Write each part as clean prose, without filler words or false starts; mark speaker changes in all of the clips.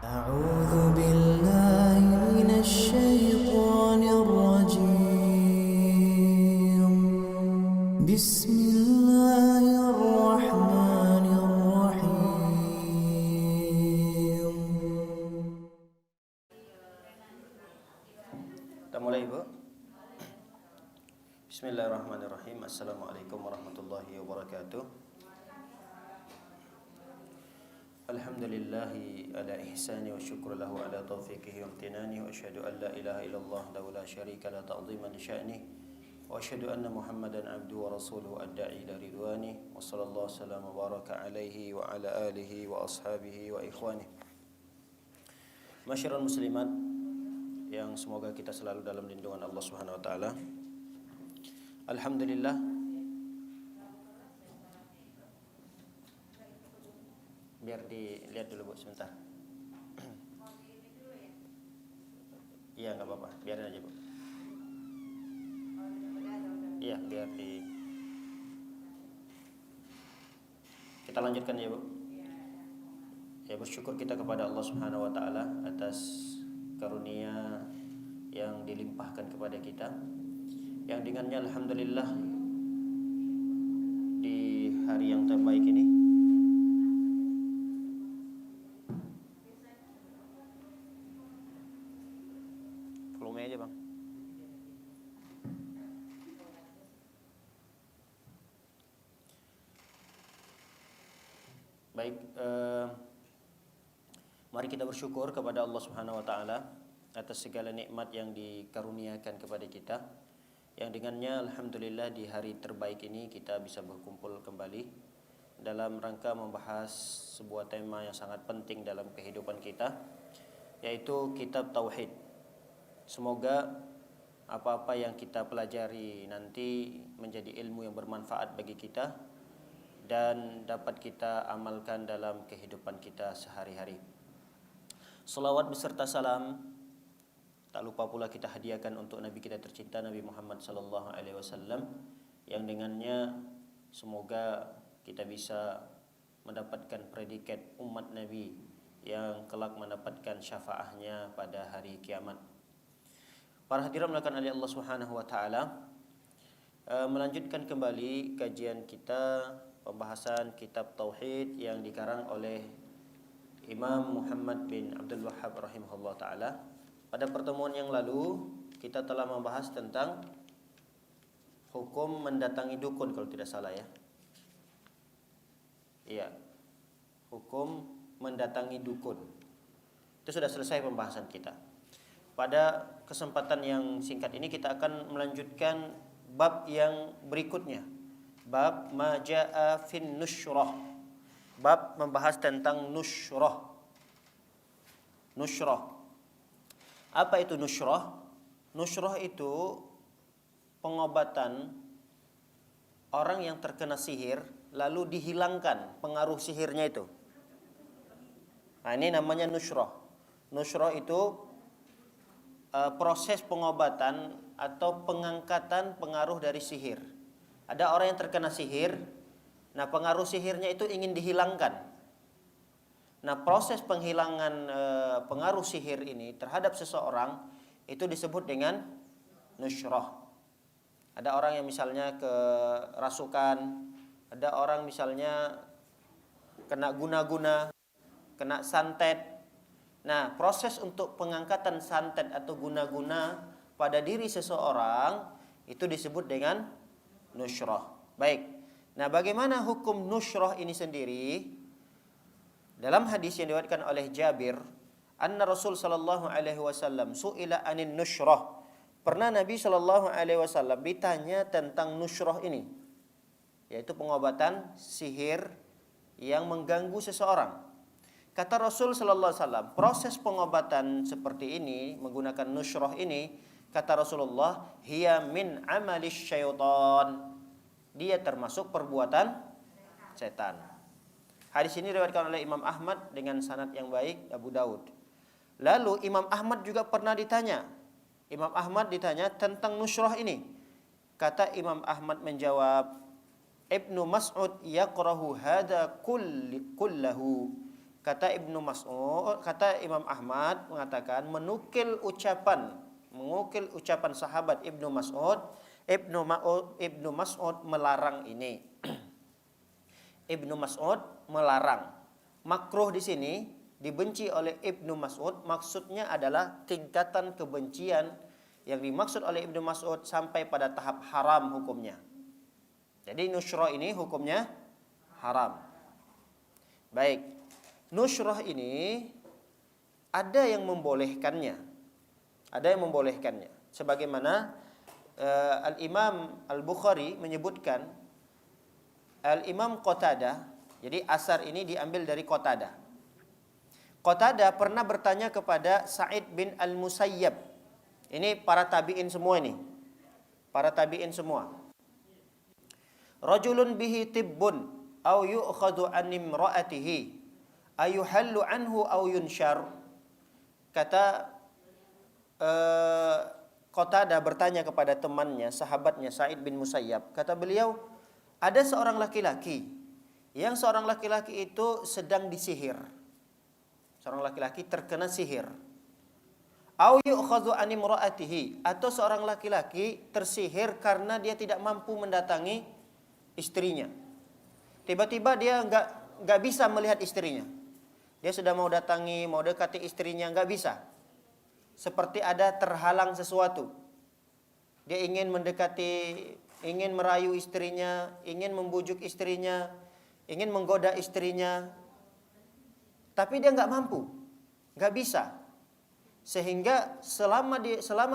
Speaker 1: أعوذ بالله من الشيطان الرجيم بسم الله الرحمن الرحيم.
Speaker 2: Kita mulai, Bu. Bismillahirrahmanirrahim. Assalamualaikum warahmatullahi wabarakatuh. Alhamdulillahi ala ihsani wa syukru lahu ala taufiqihi wa amtinani wa asyhadu an la ilaha illallah lahu la syarika la ta'ziman li sya'ni wa asyhadu anna Muhammadan abduhu wa rasuluhu ad-da'i ila ridwani wa sallallahu sallam wa baraka alaihi wa ala alihi wa ashabihi wa ikhwani. Masyarul muslimat yang semoga kita selalu dalam lindungan Allah Subhanahu wa taala. Alhamdulillah, biar dilihat dulu, Bu, sebentar. Iya, nggak apa-apa, biarin aja, Bu. Iya, biar kita lanjutkan ya, Bu. Ya, bersyukur kita kepada Allah Subhanahu wa taala atas karunia yang dilimpahkan kepada kita, yang dengannya alhamdulillah di hari yang terbaik ini volume aja, Bang. Baik, mari kita bersyukur kepada Allah Subhanahu wa taala atas segala nikmat yang dikaruniakan kepada kita, yang dengannya alhamdulillah di hari terbaik ini kita bisa berkumpul kembali dalam rangka membahas sebuah tema yang sangat penting dalam kehidupan kita, yaitu kitab tauhid. Semoga apa-apa yang kita pelajari nanti menjadi ilmu yang bermanfaat bagi kita dan dapat kita amalkan dalam kehidupan kita sehari-hari. Salawat beserta salam tak lupa pula kita hadiahkan untuk Nabi kita tercinta, Nabi Muhammad sallallahu alaihi wasallam, yang dengannya semoga kita bisa mendapatkan predikat umat Nabi yang kelak mendapatkan syafaahnya pada hari kiamat. Para hadirin melakukan oleh Allah Subhanahu wa taala, melanjutkan kembali kajian kita pembahasan kitab tauhid yang dikarang oleh Imam Muhammad bin Abdul Wahhab rahimahullah taala. Pada pertemuan yang lalu kita telah membahas tentang hukum mendatangi dukun, kalau tidak salah ya. Iya. Hukum mendatangi dukun. Itu sudah selesai pembahasan kita. Pada kesempatan yang singkat ini kita akan melanjutkan bab yang berikutnya. Bab ma jaa fin nusyrah. Bab membahas tentang nusyrah. Nusyrah. Apa itu nusyrah? Nusyrah itu pengobatan orang yang terkena sihir lalu dihilangkan pengaruh sihirnya itu. Nah, ini namanya nusyrah. Nusyrah itu proses pengobatan atau pengangkatan pengaruh dari sihir. Ada orang yang terkena sihir, nah pengaruh sihirnya itu ingin dihilangkan. Nah, proses penghilangan pengaruh sihir ini terhadap seseorang itu disebut dengan nusyrah. Ada orang yang misalnya kerasukan, ada orang misalnya kena guna-guna, kena santet. Nah, proses untuk pengangkatan santet atau guna-guna pada diri seseorang itu disebut dengan nusyrah. Baik. Nah, bagaimana hukum nusyrah ini sendiri? Dalam hadis yang diriwayatkan oleh Jabir, anna Rasul sallallahu alaihi wasallam su'ila anin nusyrah. Pernah Nabi sallallahu alaihi wasallam ditanya tentang nusyrah ini, yaitu pengobatan sihir yang mengganggu seseorang. Kata Rasul sallallahu alaihi wasallam, proses pengobatan seperti ini menggunakan nusyrah ini, kata Rasulullah, hiya min amalis syaitan. Dia termasuk perbuatan setan. Hadis ini diriwayatkan oleh Imam Ahmad dengan sanad yang baik, Abu Daud. Lalu Imam Ahmad juga pernah ditanya. Imam Ahmad ditanya tentang nusyrah ini. Kata Imam Ahmad menjawab, Ibnu Mas'ud yaqrahu hadza kullahu. Kata Ibnu Mas'ud, kata Imam Ahmad mengatakan menukil ucapan sahabat Ibnu Mas'ud, Ibnu Mas'ud melarang ini. Ibnu Mas'ud melarang. Makruh di sini dibenci oleh Ibnu Mas'ud, maksudnya adalah tingkatan kebencian yang dimaksud oleh Ibnu Mas'ud sampai pada tahap haram hukumnya. Jadi nusyroh ini hukumnya haram. Baik, nusyroh ini ada yang membolehkannya. Ada yang membolehkannya. Sebagaimana Al-Imam Al-Bukhari menyebutkan Al-Imam Qatadah, jadi asar ini diambil dari Qatadah. Qatadah pernah bertanya kepada Sa'id bin Al-Musayyab. Ini para tabi'in semua ini. Para tabi'in semua. Rajulun bihi tibbun au yu'khadhu an imra'atihi ayuhallu anhu au yunshar. Kata Qatadah bertanya kepada temannya, sahabatnya Sa'id bin Musayyab. Kata beliau, ada seorang laki-laki yang seorang laki-laki itu sedang disihir. Seorang laki-laki terkena sihir. Au yu'khadhu an imra'atihi, atau seorang laki-laki tersihir karena dia tidak mampu mendatangi istrinya. Tiba-tiba dia enggak bisa melihat istrinya. Dia sudah mau datangi, mau dekati istrinya, enggak bisa. Seperti ada terhalang sesuatu. Dia ingin mendekati, ingin merayu istrinya, ingin membujuk istrinya, ingin menggoda istrinya, tapi dia nggak mampu, nggak bisa. Sehingga selama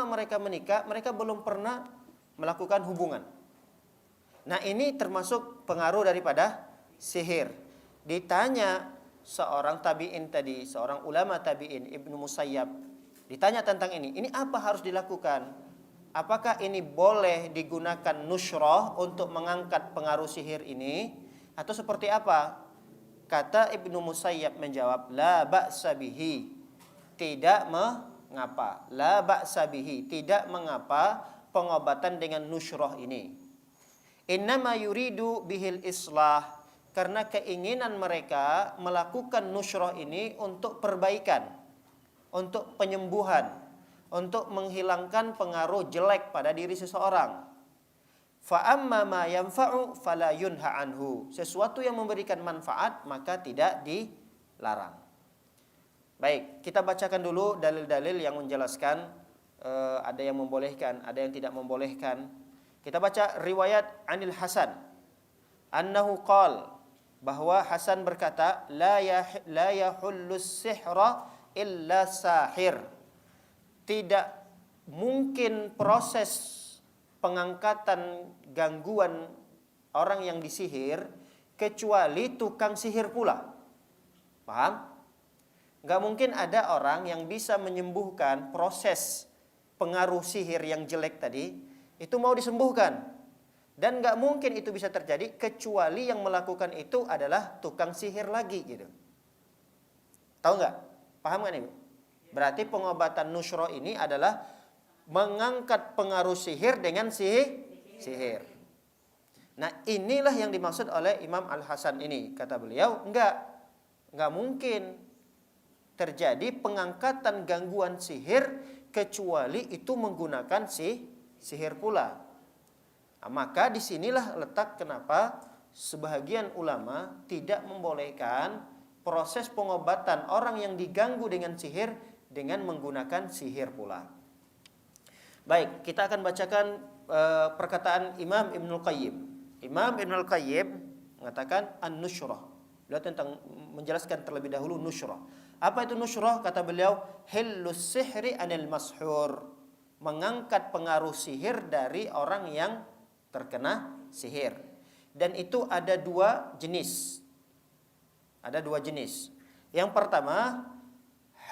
Speaker 2: mereka menikah, mereka belum pernah melakukan hubungan. Nah, ini termasuk pengaruh daripada sihir. Ditanya seorang tabi'in tadi, seorang ulama tabi'in, Ibnu Musayyab, ditanya tentang ini apa harus dilakukan? Apakah ini boleh digunakan nusyroh untuk mengangkat pengaruh sihir ini? Atau seperti apa? Kata Ibnu Musayyab menjawab, la ba'sa bihi. Tidak mengapa. La ba'sa bihi. Tidak mengapa pengobatan dengan nusyroh ini. Innama yuridu bihil islah. Karena keinginan mereka melakukan nusyroh ini untuk perbaikan, untuk penyembuhan, untuk menghilangkan pengaruh jelek pada diri seseorang. Fa amma ma yanfa'u fala yunha anhu. Sesuatu yang memberikan manfaat maka tidak dilarang. Baik, kita bacakan dulu dalil-dalil yang menjelaskan ada yang membolehkan, ada yang tidak membolehkan. Kita baca riwayat Anil Hasan. Annahu qala, bahwa Hasan berkata, la yahullus sihra illa sahir. Tidak mungkin proses pengangkatan gangguan orang yang disihir kecuali tukang sihir pula. Paham? Gak mungkin ada orang yang bisa menyembuhkan proses pengaruh sihir yang jelek tadi, itu mau disembuhkan. Dan gak mungkin itu bisa terjadi kecuali yang melakukan itu adalah tukang sihir lagi gitu. Tahu gak? Paham gak nih? Berarti pengobatan nusyroh ini adalah mengangkat pengaruh sihir dengan sihir. Nah, inilah yang dimaksud oleh Imam Al-Hasan ini. Kata beliau, enggak mungkin terjadi pengangkatan gangguan sihir kecuali itu menggunakan sihir pula. Nah, maka disinilah letak kenapa sebahagian ulama tidak membolehkan proses pengobatan orang yang diganggu dengan sihir dengan menggunakan sihir pula. Baik, kita akan bacakan perkataan Imam Ibnul Qayyim. Imam Ibnul Qayyim mengatakan an-nusyroh. Beliau tentang menjelaskan terlebih dahulu nusyroh. Apa itu nusyroh? Kata beliau, hillus sihri anil mashur. Mengangkat pengaruh sihir dari orang yang terkena sihir. Dan itu ada dua jenis. Ada dua jenis. Yang pertama,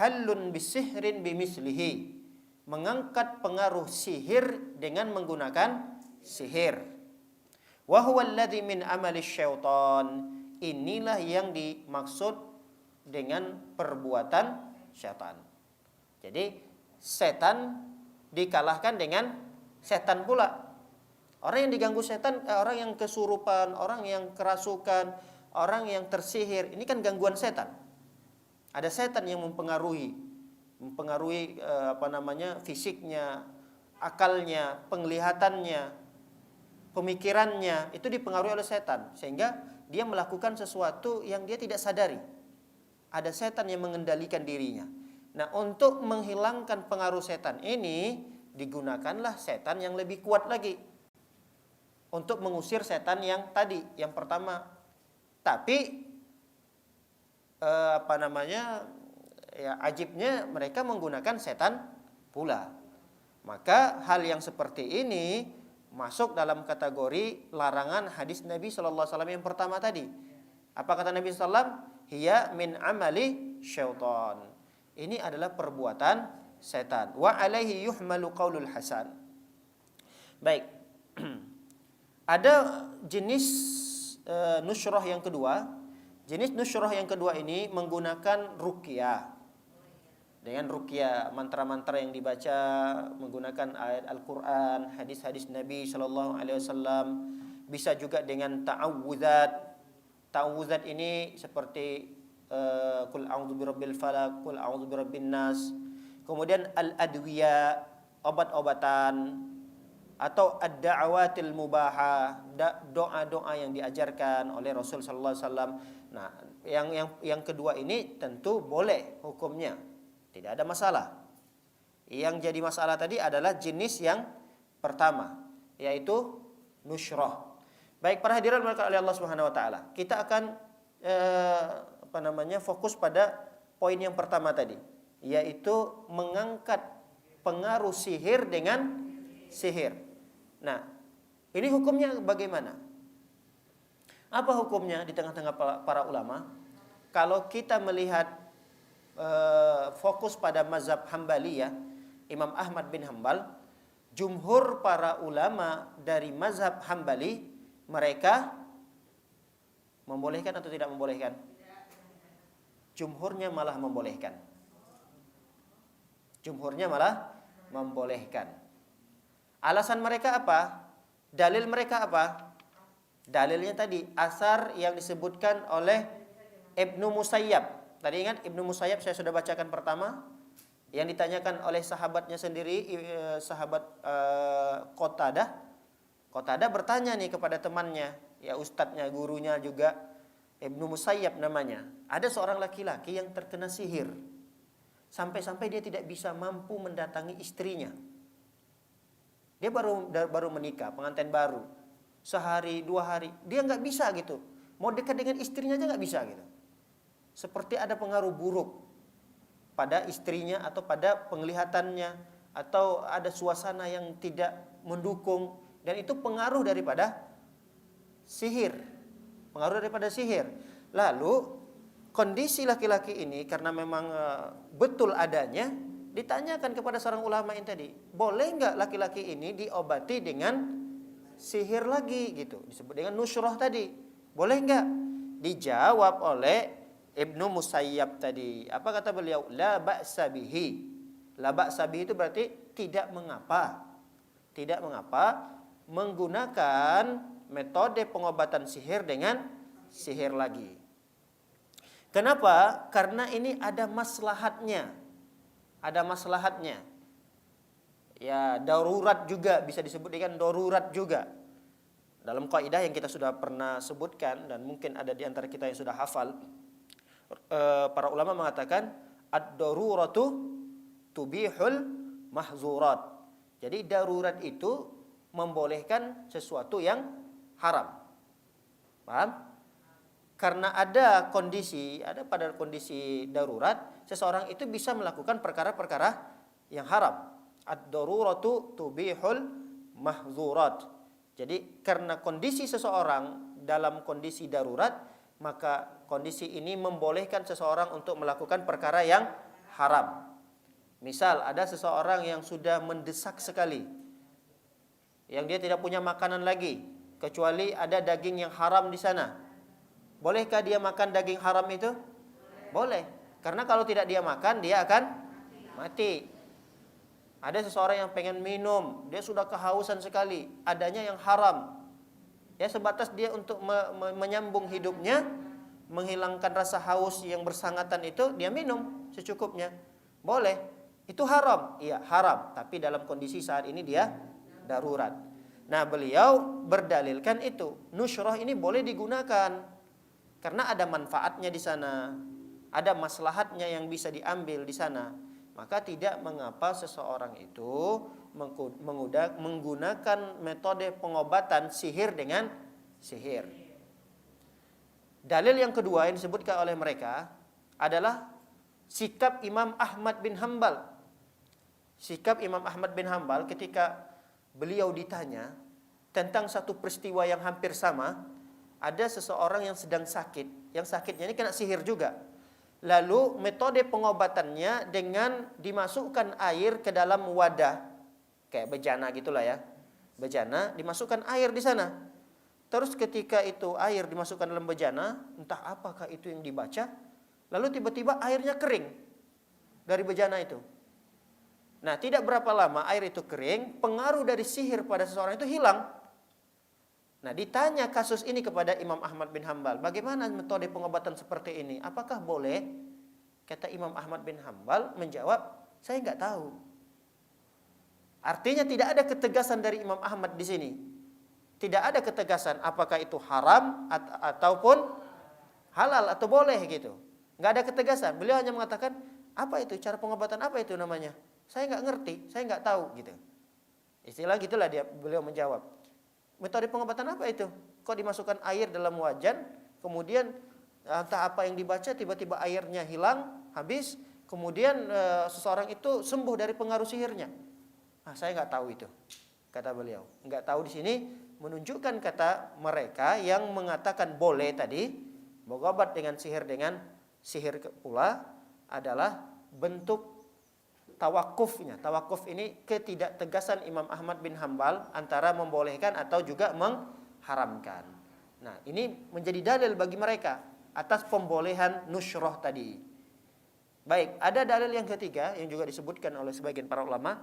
Speaker 2: hallun bisihrin bimislihi. Mengangkat pengaruh sihir dengan menggunakan sihir. Wa huwa alladhi min amali syaitan. Inilah yang dimaksud dengan perbuatan syaitan. Jadi setan dikalahkan dengan setan pula. Orang yang diganggu setan, orang yang kesurupan, orang yang kerasukan, orang yang tersihir, ini kan gangguan setan. Ada setan yang mempengaruhi fisiknya, akalnya, penglihatannya, pemikirannya, itu dipengaruhi oleh setan sehingga dia melakukan sesuatu yang dia tidak sadari. Ada setan yang mengendalikan dirinya. Nah, untuk menghilangkan pengaruh setan ini digunakanlah setan yang lebih kuat lagi untuk mengusir setan yang tadi, yang pertama. Tapi ajibnya mereka menggunakan setan pula. Maka hal yang seperti ini masuk dalam kategori larangan hadis Nabi sallallahu alaihi wasallam yang pertama tadi. Apa kata Nabi sallallahu alaihi wasallam? Hiya min amali syaitan. Ini adalah perbuatan setan. Wa alaihi yuhmalu qaulul Hasan. Baik. Ada jenis nusyrah yang kedua. Jenis nusyrah yang kedua ini menggunakan ruqyah. Dengan ruqyah, mantra-mantra yang dibaca menggunakan ayat Al-Qur'an, hadis-hadis Nabi sallallahu alaihi wasallam, bisa juga dengan ta'awudzat. Ta'awudzat ini seperti qul a'udzu birabbil falaq, qul a'udzu birabbin nas. Kemudian al-adwiya, obat-obatan, atau ad-da'awatil mubahah, doa-doa yang diajarkan oleh Rasul sallallahu alaihi wasallam. Nah, yang kedua ini tentu boleh hukumnya. Tidak ada masalah. Yang jadi masalah tadi adalah jenis yang pertama, yaitu nusyrah. Baik, para hadirin berkah oleh Allah Subhanahu wa taala. Kita akan fokus pada poin yang pertama tadi, yaitu mengangkat pengaruh sihir dengan sihir. Nah, ini hukumnya bagaimana? Apa hukumnya di tengah-tengah para ulama? Kalau kita melihat fokus pada mazhab Hambaliyah, Imam Ahmad bin Hambal, jumhur para ulama dari mazhab Hambali, mereka membolehkan atau tidak membolehkan? Jumhurnya malah membolehkan. Jumhurnya malah membolehkan. Alasan mereka apa? Dalil mereka apa? Dalilnya tadi asar yang disebutkan oleh Ibnu Musayyab. Tadi ingat Ibnu Musayyab saya sudah bacakan pertama, yang ditanyakan oleh sahabatnya sendiri, sahabat Qatadah. Qatadah bertanya nih kepada temannya, ya ustadznya, gurunya juga, Ibnu Musayyab namanya. Ada seorang laki-laki yang terkena sihir, sampai-sampai dia tidak bisa mampu mendatangi istrinya. Dia baru menikah, pengantin baru, sehari 2 hari, dia nggak bisa gitu, mau dekat dengan istrinya aja nggak bisa gitu. Seperti ada pengaruh buruk pada istrinya atau pada penglihatannya, atau ada suasana yang tidak mendukung, dan itu pengaruh daripada sihir. Pengaruh daripada sihir. Lalu kondisi laki-laki ini karena memang betul adanya, ditanyakan kepada seorang ulama ini tadi, boleh nggak laki-laki ini diobati dengan sihir lagi gitu, disebut dengan nusyrah tadi, boleh nggak? Dijawab oleh Ibnu Musayyab tadi. Apa kata beliau? La ba'sa bihi. La ba'sa bihi itu berarti tidak mengapa. Tidak mengapa menggunakan metode pengobatan sihir dengan sihir lagi. Kenapa? Karena ini ada maslahatnya. Ada maslahatnya. Ya, darurat juga, bisa disebut dengan darurat juga. Dalam kaidah yang kita sudah pernah sebutkan dan mungkin ada di antara kita yang sudah hafal, para ulama mengatakan ad-daruratu tubihul mahzurat. Jadi darurat itu membolehkan sesuatu yang haram. Paham? Karena ada pada kondisi darurat, seseorang itu bisa melakukan perkara-perkara yang haram. Ad-daruratu tubihul mahzurat. Jadi karena kondisi seseorang dalam kondisi darurat, maka kondisi ini membolehkan seseorang untuk melakukan perkara yang haram. Misal ada seseorang yang sudah mendesak sekali, yang dia tidak punya makanan lagi kecuali ada daging yang haram di sana. Bolehkah dia makan daging haram itu? Boleh. Karena kalau tidak dia makan, dia akan mati. Ada seseorang yang pengen minum, dia sudah kehausan sekali, adanya yang haram. Ya, sebatas dia untuk menyambung hidupnya, menghilangkan rasa haus yang bersangatan itu, dia minum secukupnya. Boleh. Itu haram. Iya, haram. Tapi dalam kondisi saat ini dia darurat. Nah, beliau berdalilkan itu. Nushrah ini boleh digunakan karena ada manfaatnya di sana. Ada maslahatnya yang bisa diambil di sana. Maka tidak mengapa seseorang itu menggunakan metode pengobatan sihir dengan sihir. Dalil yang kedua yang disebutkan oleh mereka adalah sikap Imam Ahmad bin Hambal. Sikap Imam Ahmad bin Hambal ketika beliau ditanya tentang satu peristiwa yang hampir sama. Ada seseorang yang sedang sakit. Yang sakitnya ini kena sihir juga. Lalu metode pengobatannya dengan dimasukkan air ke dalam wadah. Kayak bejana gitulah ya. Bejana, dimasukkan air di sana. Terus ketika itu air dimasukkan dalam bejana, entah apakah itu yang dibaca, lalu tiba-tiba airnya kering dari bejana itu. Nah, tidak berapa lama air itu kering, pengaruh dari sihir pada seseorang itu hilang. Nah, ditanya kasus ini kepada Imam Ahmad bin Hambal, bagaimana metode pengobatan seperti ini? Apakah boleh? Kata Imam Ahmad bin Hambal menjawab, saya nggak tahu. Artinya tidak ada ketegasan dari Imam Ahmad di sini. Tidak ada ketegasan apakah itu haram ataupun halal atau boleh gitu. Nggak ada ketegasan. Beliau hanya mengatakan, apa itu cara pengobatan, apa itu namanya? Saya nggak ngerti, saya nggak tahu gitu. Istilah gitulah beliau menjawab. Metode pengobatan apa itu? Kok dimasukkan air dalam wajan, kemudian entah apa yang dibaca, tiba-tiba airnya hilang, habis, kemudian seseorang itu sembuh dari pengaruh sihirnya. Saya nggak tahu itu, kata beliau. Nggak tahu di sini menunjukkan kata mereka yang mengatakan boleh tadi, mengobat dengan sihir pula adalah bentuk tawakufnya. Tawakuf ini ketidaktegasan Imam Ahmad bin Hambal antara membolehkan atau juga mengharamkan. Nah, ini menjadi dalil bagi mereka atas pembolehan nushrah tadi. Baik, ada dalil yang ketiga yang juga disebutkan oleh sebagian para ulama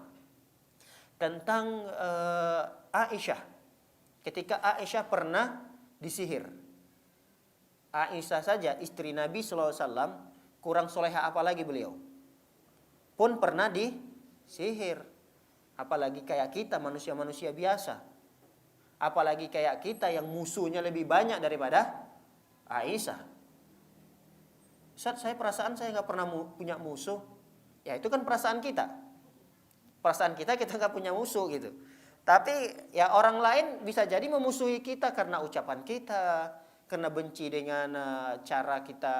Speaker 2: tentang Aisyah. Ketika Aisyah pernah disihir. Aisyah saja istri Nabi SAW, kurang soleha apalagi beliau. Pun pernah disihir. Apalagi kayak kita manusia-manusia biasa. Apalagi kayak kita yang musuhnya lebih banyak daripada Aisyah. Ustaz, perasaan saya nggak pernah punya musuh. Ya itu kan perasaan kita. Perasaan kita nggak punya musuh gitu. Tapi ya orang lain bisa jadi memusuhi kita karena ucapan kita, karena benci dengan cara kita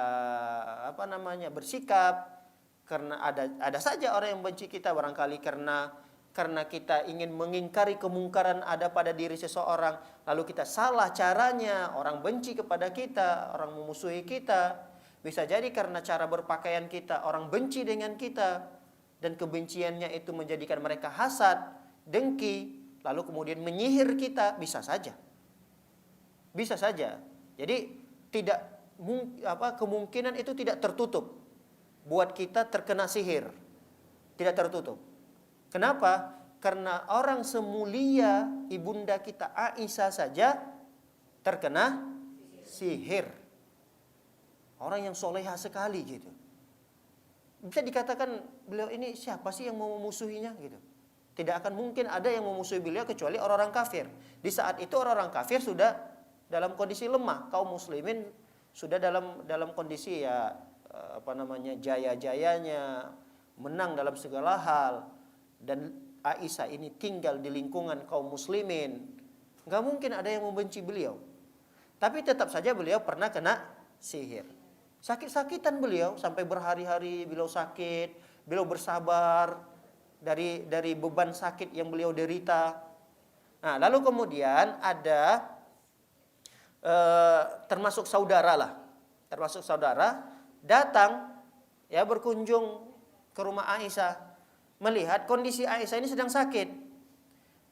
Speaker 2: bersikap. Karena ada saja orang yang benci kita barangkali karena kita ingin mengingkari kemungkaran ada pada diri seseorang, lalu kita salah caranya, orang benci kepada kita, orang memusuhi kita. Bisa jadi karena cara berpakaian kita, orang benci dengan kita dan kebenciannya itu menjadikan mereka hasad, dengki, lalu kemudian menyihir kita, bisa saja. Bisa saja. Jadi kemungkinan itu tidak tertutup. Buat kita terkena sihir. Tidak tertutup. Kenapa? Karena orang semulia ibunda kita Aisyah saja terkena sihir. Orang yang soleha sekali gitu. Bisa dikatakan beliau ini siapa sih yang mau memusuhinya gitu. Tidak akan mungkin ada yang memusuhi beliau kecuali orang-orang kafir. Di saat itu orang-orang kafir sudah dalam kondisi lemah. Kaum muslimin sudah dalam kondisi jaya-jayanya, menang dalam segala hal, dan Aisyah ini tinggal di lingkungan kaum muslimin. Gak mungkin ada yang membenci beliau. Tapi tetap saja beliau pernah kena sihir. Sakit-sakitan beliau sampai berhari-hari beliau sakit, beliau bersabar dari beban sakit yang beliau derita. Nah, lalu kemudian ada termasuk saudara datang ya berkunjung ke rumah Aisyah, melihat kondisi Aisyah ini sedang sakit.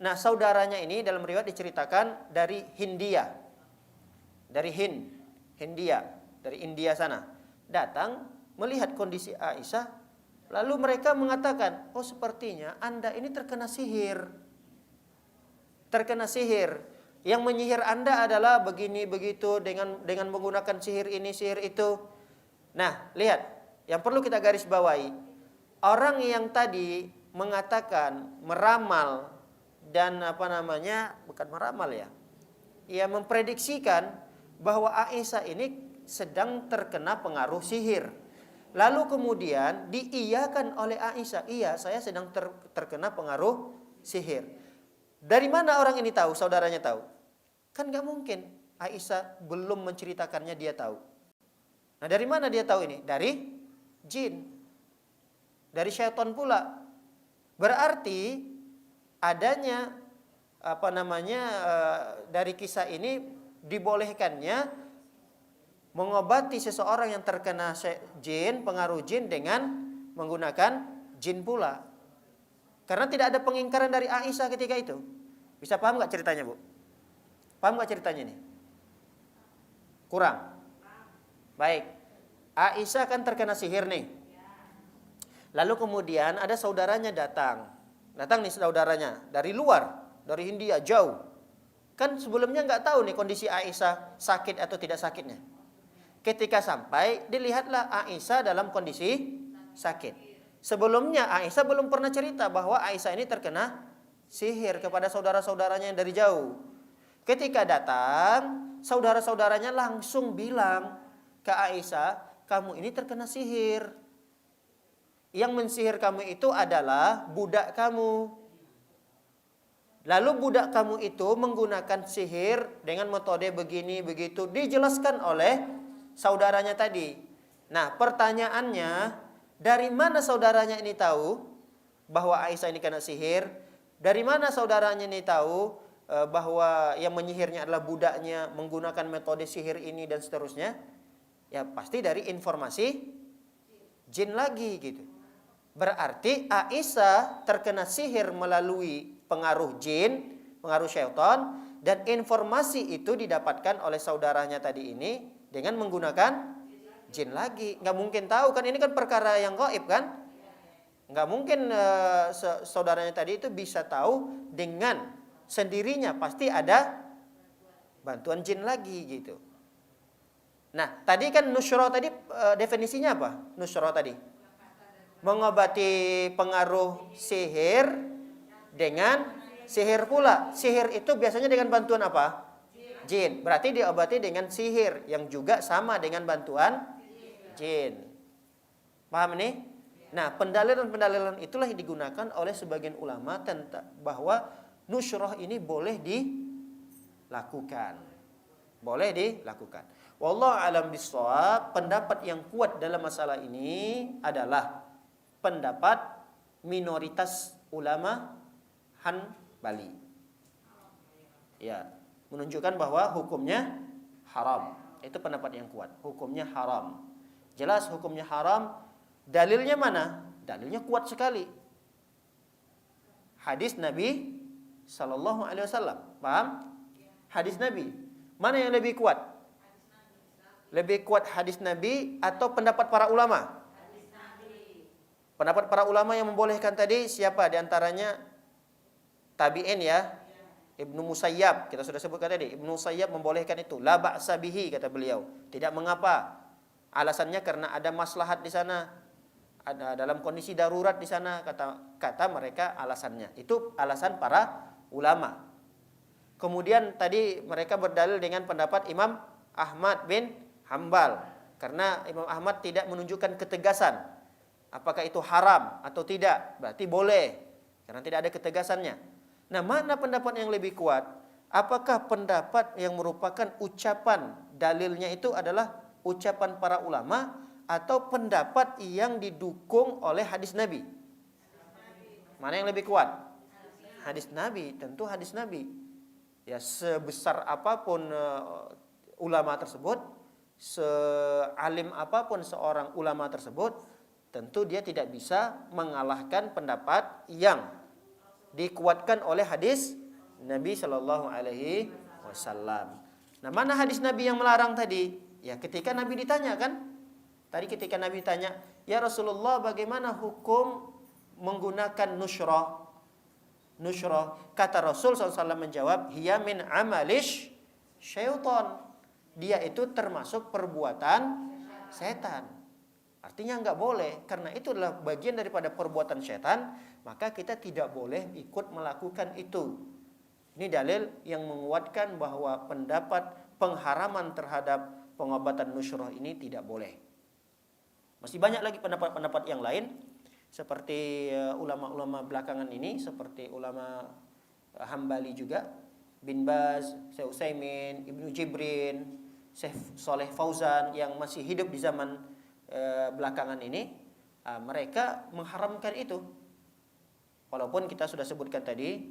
Speaker 2: Nah, saudaranya ini dalam riwayat diceritakan dari Hindia. Dari Hindia, dari India sana. Datang melihat kondisi Aisyah, lalu mereka mengatakan, "Oh, sepertinya Anda ini terkena sihir." Terkena sihir. Yang menyihir Anda adalah begini begitu dengan menggunakan sihir ini, sihir itu. Nah, lihat, yang perlu kita garis bawahi, orang yang tadi mengatakan meramal dan bukan meramal ya. Ia memprediksikan bahwa Aisyah ini sedang terkena pengaruh sihir. Lalu kemudian diiyakan oleh Aisyah, iya saya sedang terkena pengaruh sihir. Dari mana orang ini tahu, saudaranya tahu? Kan gak mungkin Aisyah belum menceritakannya dia tahu. Nah dari mana dia tahu ini? Dari jin. Dari syaitan pula. Berarti adanya dari kisah ini dibolehkannya mengobati seseorang yang terkena jin, pengaruh jin dengan menggunakan jin pula. Karena tidak ada pengingkaran dari Aisyah ketika itu. Bisa paham gak ceritanya, Bu? Paham gak ceritanya ini? Kurang? Baik. Aisyah kan terkena sihir nih. Lalu kemudian ada saudaranya datang. Datang nih saudaranya dari luar, dari India jauh. Kan sebelumnya nggak tahu nih kondisi Aisyah sakit atau tidak sakitnya. Ketika sampai, dilihatlah Aisyah dalam kondisi sakit. Sebelumnya Aisyah belum pernah cerita bahwa Aisyah ini terkena sihir kepada saudara-saudaranya yang dari jauh. Ketika datang, saudara-saudaranya langsung bilang ke Aisyah, kamu ini terkena sihir. Yang mensihir kamu itu adalah budak kamu. Lalu budak kamu itu menggunakan sihir dengan metode begini begitu, dijelaskan oleh saudaranya tadi. Nah, pertanyaannya, dari mana saudaranya ini tahu bahwa Aisyah ini kena sihir? Dari mana saudaranya ini tahu bahwa yang menyihirnya adalah budaknya, menggunakan metode sihir ini dan seterusnya? Ya pasti dari informasi jin lagi gitu. Berarti Aisyah terkena sihir melalui pengaruh jin, pengaruh syaitan, dan informasi itu didapatkan oleh saudaranya tadi ini dengan menggunakan jin lagi. Nggak mungkin tahu kan, ini kan perkara yang gaib kan. Nggak mungkin saudaranya tadi itu bisa tahu dengan sendirinya, pasti ada bantuan jin lagi gitu. Nah tadi kan nusyroh tadi definisinya apa? Nusyroh tadi mengobati pengaruh sihir dengan sihir pula. Sihir itu biasanya dengan bantuan apa? Jin. Berarti diobati dengan sihir yang juga sama dengan bantuan jin. Paham ini? Nah, pendalilan-pendalilan itulah yang digunakan oleh sebagian ulama tentang bahwa nusyroh ini boleh dilakukan. Boleh dilakukan. Wallahu a'lam bishawab. Pendapat yang kuat dalam masalah ini adalah pendapat minoritas ulama Hanbali. Ya, menunjukkan bahwa hukumnya haram. Itu pendapat yang kuat. Hukumnya haram. Jelas hukumnya haram. Dalilnya mana? Dalilnya kuat sekali. Hadis Nabi sallallahu alaihi wasallam. Paham? Hadis Nabi. Mana yang lebih kuat? Lebih kuat hadis Nabi atau pendapat para ulama? Pendapat para ulama yang membolehkan tadi siapa? Di antaranya tabi'in ya. Ibnu Musayyab, kita sudah sebutkan tadi. Ibnu Musayyab membolehkan itu. La ba'sa bihi, kata beliau. Tidak mengapa. Alasannya karena ada maslahat di sana. Ada dalam kondisi darurat di sana, kata mereka alasannya. Itu alasan para ulama. Kemudian tadi mereka berdalil dengan pendapat Imam Ahmad bin Hambal. Karena Imam Ahmad tidak menunjukkan ketegasan. Apakah itu haram atau tidak? Berarti boleh. Karena tidak ada ketegasannya. Nah, mana pendapat yang lebih kuat? Apakah pendapat yang merupakan ucapan dalilnya itu adalah ucapan para ulama atau pendapat yang didukung oleh hadis Nabi? Mana yang lebih kuat? Hadis Nabi, tentu hadis Nabi. Ya, sebesar apapun ulama tersebut, sealim apapun seorang ulama tersebut, tentu dia tidak bisa mengalahkan pendapat yang dikuatkan oleh hadis Nabi Shallallahu Alaihi Wasallam. Nah, mana hadis Nabi yang melarang tadi? Ya, ketika Nabi ditanya kan, tadi ketika Nabi ditanya, ya Rasulullah, bagaimana hukum menggunakan nusyroh? nusyrah. Kata Rasul SAW menjawab, hiya min amalish syaitan. Dia itu termasuk perbuatan setan. Artinya nggak boleh, karena itu adalah bagian daripada perbuatan setan, maka kita tidak boleh ikut melakukan itu. Ini dalil yang menguatkan bahwa pendapat pengharaman terhadap pengobatan nusyrah ini tidak boleh. Masih banyak lagi pendapat-pendapat yang lain, seperti ulama-ulama belakangan ini, seperti ulama Hambali juga, Bin Baz, Syekh Utsaimin, Ibnu Jibrin, Syekh Saleh Fauzan yang masih hidup di zaman belakangan ini, mereka mengharamkan itu. Walaupun kita sudah sebutkan tadi,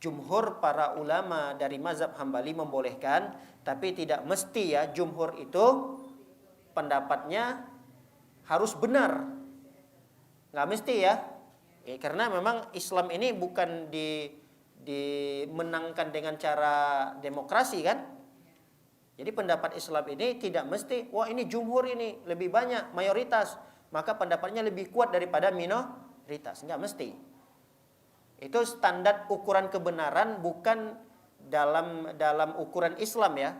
Speaker 2: jumhur para ulama dari mazhab Hambali membolehkan, tapi tidak mesti ya jumhur itu pendapatnya harus benar. Nggak mesti ya. Karena memang Islam ini bukan dimenangkan dengan cara demokrasi kan. Jadi pendapat Islam ini tidak mesti, wah ini jumhur ini lebih banyak, mayoritas, maka pendapatnya lebih kuat daripada minoritas. Nggak mesti. Itu standar ukuran kebenaran bukan dalam ukuran Islam ya.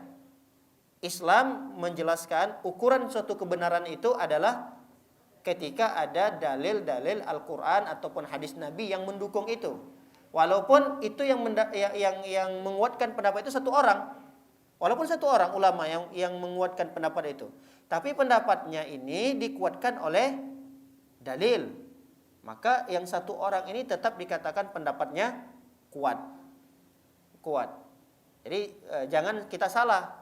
Speaker 2: Islam menjelaskan ukuran suatu kebenaran itu adalah ketika ada dalil-dalil Al-Quran ataupun hadis Nabi yang mendukung itu. Walaupun itu yang menguatkan pendapat itu satu orang. Walaupun satu orang ulama yang menguatkan pendapat itu. Tapi pendapatnya ini dikuatkan oleh dalil. Maka yang satu orang ini tetap dikatakan pendapatnya kuat. Jadi jangan kita salah.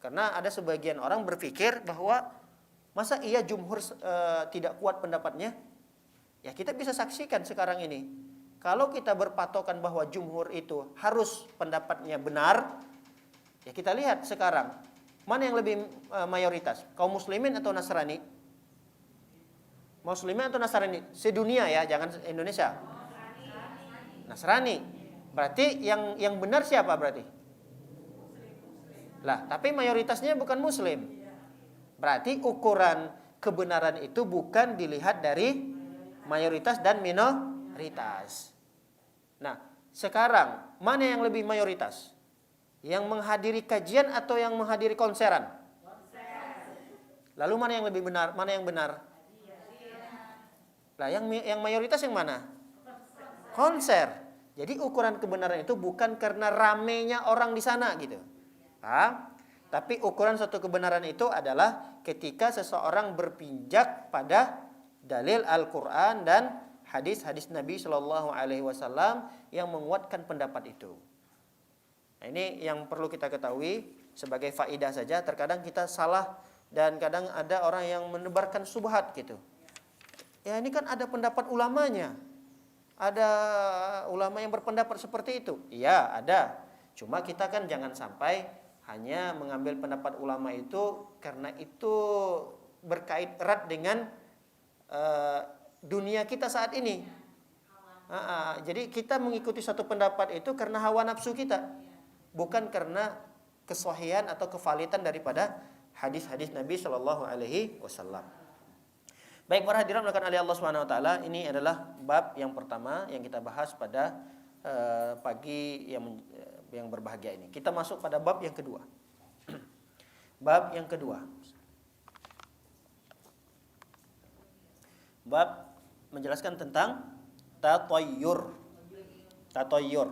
Speaker 2: Karena ada sebagian orang berpikir bahwa masa iya jumhur tidak kuat pendapatnya? Ya kita bisa saksikan sekarang ini. Kalau kita berpatokan bahwa jumhur itu harus pendapatnya benar, ya kita lihat sekarang mana yang lebih mayoritas, kaum muslimin atau Nasrani? Muslimin atau Nasrani? Sedunia ya, jangan Indonesia. Nasrani. Berarti yang benar siapa berarti? Lah, tapi mayoritasnya bukan muslim. Berarti ukuran kebenaran itu bukan dilihat dari mayoritas dan minoritas. Nah, sekarang mana yang lebih mayoritas? Yang menghadiri kajian atau yang menghadiri konseran? Lalu mana yang lebih benar? Mana yang benar? Lah, yang mayoritas yang mana? Konser. Jadi ukuran kebenaran itu bukan karena ramenya orang di sana gitu. Tapi ukuran suatu kebenaran itu adalah ketika seseorang berpijak pada dalil Al-Quran dan hadis-hadis Nabi Shallallahu Alaihi Wasallam yang menguatkan pendapat itu. Nah, ini yang perlu kita ketahui sebagai faidah saja. Terkadang kita salah dan kadang ada orang yang menebarkan subhat gitu. Ya ini kan ada pendapat ulamanya. Ada ulama yang berpendapat seperti itu. Iya ada. Cuma kita kan jangan sampai hanya mengambil pendapat ulama itu karena itu berkait erat dengan dunia kita saat ini. Jadi kita mengikuti satu pendapat itu karena hawa nafsu kita, bukan karena kesahihan atau kevalitan daripada hadis-hadis Nabi Shallallahu Alaihi Wasallam. Baik para hadirin oleh Allah Subhanahu Wa Taala, ini adalah bab yang pertama yang kita bahas pada pagi yang berbahagia ini. Kita masuk pada bab yang kedua. Bab yang kedua. Bab menjelaskan tentang tatayyur. Tatayyur.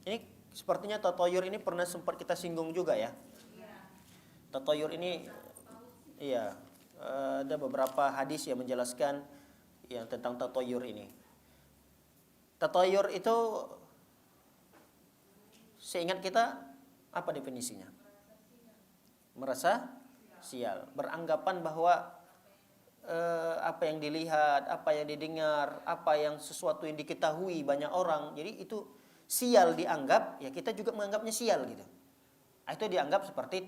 Speaker 2: Ini sepertinya tatayyur ini pernah sempat kita singgung juga ya. Tatayyur ini iya, ada beberapa hadis yang menjelaskan yang tentang tatayyur ini. Tatayyur itu seingat kita apa definisinya? Merasa sial, beranggapan bahwa apa yang dilihat, apa yang didengar, apa yang sesuatu yang diketahui banyak orang, jadi itu sial dianggap, ya kita juga menganggapnya sial gitu. Itu dianggap seperti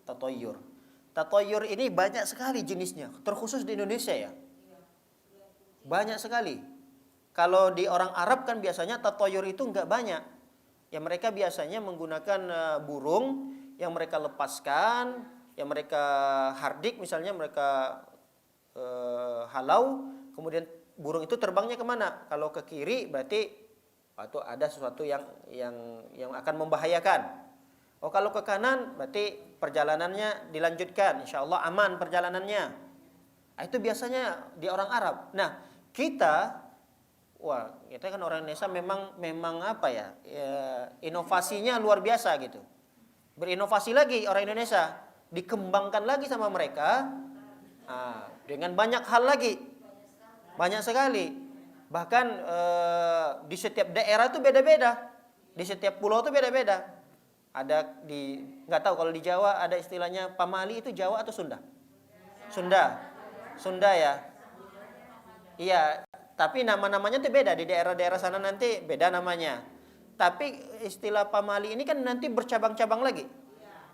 Speaker 2: tatayyur. Tatayyur ini banyak sekali jenisnya, terkhusus di Indonesia ya. Banyak sekali. Kalau di orang Arab kan biasanya tatayyur itu enggak banyak. Ya mereka biasanya menggunakan burung yang mereka lepaskan, yang mereka hardik misalnya, mereka halau, kemudian burung itu terbangnya kemana? Kalau ke kiri berarti atau ada sesuatu yang akan membahayakan. Oh, kalau ke kanan berarti perjalanannya dilanjutkan, insya Allah aman perjalanannya. Itu biasanya di orang Arab. Nah, kita kan orang Indonesia memang apa ya, inovasinya luar biasa gitu. Berinovasi lagi orang Indonesia, dikembangkan lagi sama mereka dengan banyak hal lagi, banyak sekali. Bahkan di setiap daerah itu beda-beda, di setiap pulau itu beda-beda. Ada nggak tahu kalau di Jawa ada istilahnya pamali, itu Jawa atau Sunda? Sunda ya. Iya, tapi nama-namanya itu beda di daerah-daerah sana, nanti beda namanya. Tapi istilah pamali ini kan nanti bercabang-cabang lagi.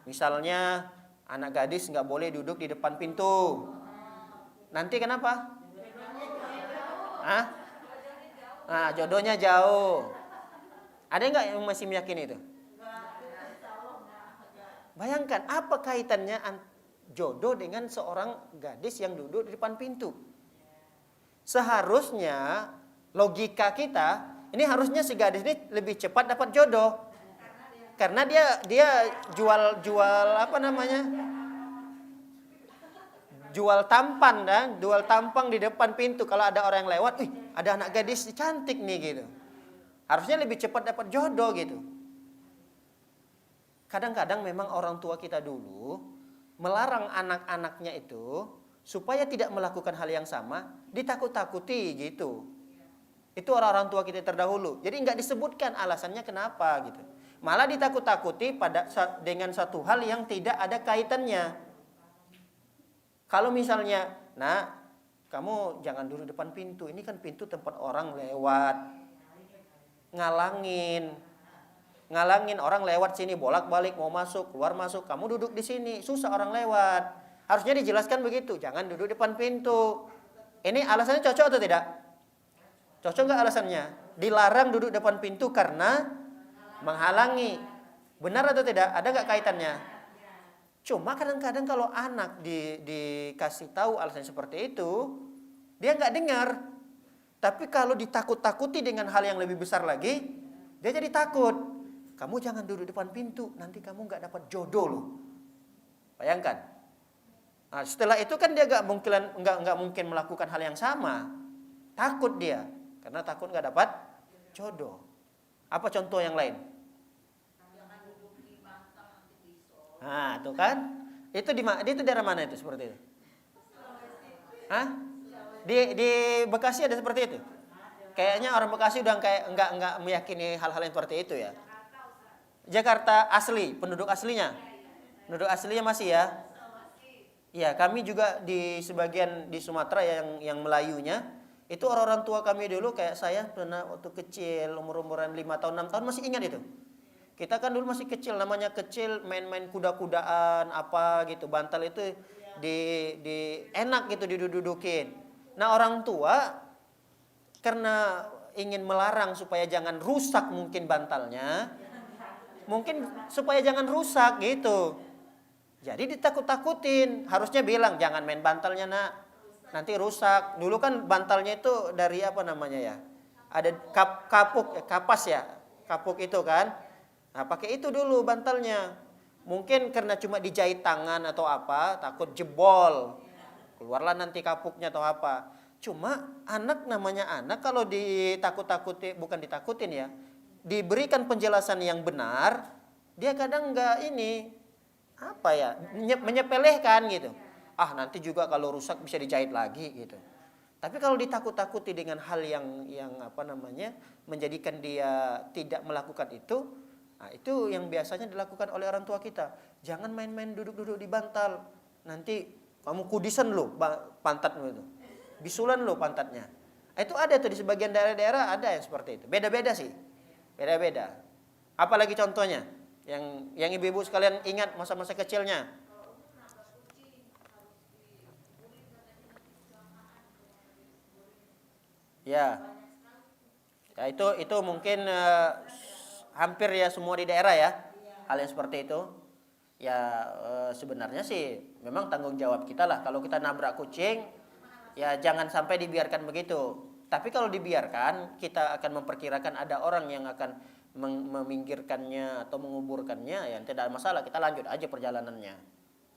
Speaker 2: Misalnya anak gadis nggak boleh duduk di depan pintu. Nanti kenapa? Jodohnya jauh. Ada nggak yang masih meyakini itu? Bayangkan apa kaitannya jodoh dengan seorang gadis yang duduk di depan pintu. Seharusnya logika kita, ini harusnya si gadis ini lebih cepat dapat jodoh. Karena dia jual apa namanya? Jual tampan dan jual tampang di depan pintu. Kalau ada orang yang lewat, ada anak gadis cantik nih gitu. Harusnya lebih cepat dapat jodoh gitu. Kadang-kadang memang orang tua kita dulu melarang anak-anaknya itu supaya tidak melakukan hal yang sama, ditakut-takuti gitu. Itu orang-orang tua kita terdahulu. Jadi nggak disebutkan alasannya kenapa gitu. Malah ditakut-takuti dengan satu hal yang tidak ada kaitannya. Kalau misalnya, kamu jangan duduk depan pintu. Ini kan pintu tempat orang lewat. Ngalangin orang lewat sini, bolak-balik mau masuk, keluar masuk. Kamu duduk di sini, susah orang lewat. Harusnya dijelaskan begitu, jangan duduk depan pintu. Ini alasannya cocok atau tidak? Cocok nggak alasannya? Dilarang duduk depan pintu karena menghalangi. Benar atau tidak? Ada nggak kaitannya? Cuma kadang-kadang kalau anak dikasih tahu alasan seperti itu, dia nggak dengar. Tapi kalau ditakut-takuti dengan hal yang lebih besar lagi, dia jadi takut. Kamu jangan duduk depan pintu, nanti kamu nggak dapat jodoh loh. Bayangkan. Nah, setelah itu kan dia nggak mungkin melakukan hal yang sama. Takut dia, karena takut nggak dapat jodoh. Apa contoh yang lain? Tuh kan? Itu itu daerah mana itu seperti itu? Di Bekasi ada seperti itu? Kayaknya orang Bekasi udah kayak nggak meyakini hal-hal yang seperti itu ya. Jakarta asli, penduduk aslinya masih ya. Ya, kami juga di sebagian di Sumatera yang Melayunya, itu orang-orang tua kami dulu kayak saya pernah waktu kecil umur-umuran 5 tahun 6 tahun masih ingat itu. Kita kan dulu masih kecil, namanya kecil main-main kuda-kudaan apa gitu, bantal itu di enak gitu didudukin. Nah, orang tua karena ingin melarang supaya jangan rusak mungkin bantalnya, mungkin supaya jangan rusak gitu. Jadi ditakut-takutin, harusnya bilang jangan main bantalnya nak, nanti rusak. Dulu kan bantalnya itu dari apa namanya ya? Ada kapuk itu kan. Nah, pakai itu dulu bantalnya. Mungkin karena cuma dijahit tangan atau apa, takut jebol. Keluarlah nanti kapuknya atau apa. Cuma namanya anak kalau ditakut-takuti, bukan ditakutin ya, diberikan penjelasan yang benar, dia kadang menyepelehkan gitu. Nanti juga kalau rusak bisa dijahit lagi gitu. Tapi kalau ditakut-takuti dengan hal yang menjadikan dia tidak melakukan itu, itu yang biasanya dilakukan oleh orang tua kita. Jangan main-main duduk-duduk di bantal. Nanti kamu kudisan loh pantatmu itu. Bisulan loh pantatnya. Itu ada tuh di sebagian daerah-daerah ada yang seperti itu. Beda-beda sih. Beda-beda. Apalagi contohnya yang ibu-ibu sekalian ingat masa-masa kecilnya. Ya. Ya itu mungkin hampir ya semua di daerah ya. Hal yang seperti itu. Ya sebenarnya sih memang tanggung jawab kita lah. Kalau kita nabrak kucing, ya jangan sampai dibiarkan begitu. Tapi kalau dibiarkan, kita akan memperkirakan ada orang yang akan meminggirkannya atau menguburkannya, ya tidak ada masalah, kita lanjut aja perjalanannya.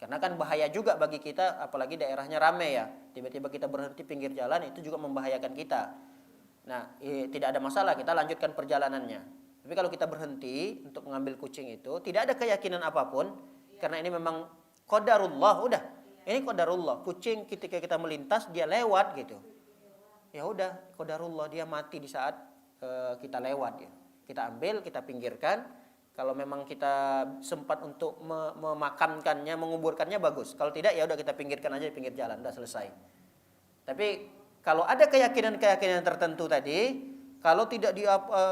Speaker 2: Karena kan bahaya juga bagi kita, apalagi daerahnya ramai ya. Tiba-tiba kita berhenti pinggir jalan, itu juga membahayakan kita. Nah, tidak ada masalah, kita lanjutkan perjalanannya. Tapi kalau kita berhenti untuk mengambil kucing itu, tidak ada keyakinan apapun, karena ini memang qadarullah, udah. Ini qadarullah, kucing ketika kita melintas, dia lewat gitu. Ya udah, qadarullah, dia mati di saat kita lewat ya. Kita ambil, kita pinggirkan. Kalau memang kita sempat untuk memakamkannya, menguburkannya, bagus. Kalau tidak, ya udah kita pinggirkan aja di pinggir jalan, udah selesai. Tapi kalau ada keyakinan-keyakinan tertentu tadi, kalau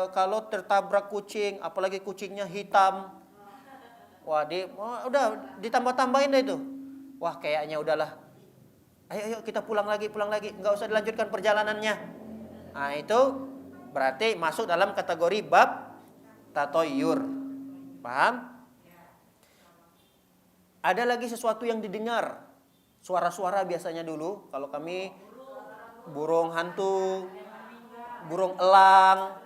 Speaker 2: kalau tertabrak kucing, apalagi kucingnya hitam, wah udah ditambah-tambahin deh itu. Wah kayaknya udahlah. Ayo kita pulang lagi, nggak usah dilanjutkan perjalanannya. Nah itu berarti masuk dalam kategori bab tatoyur. Paham? Ada lagi sesuatu yang didengar, suara-suara biasanya dulu. Kalau kami burung hantu, burung elang.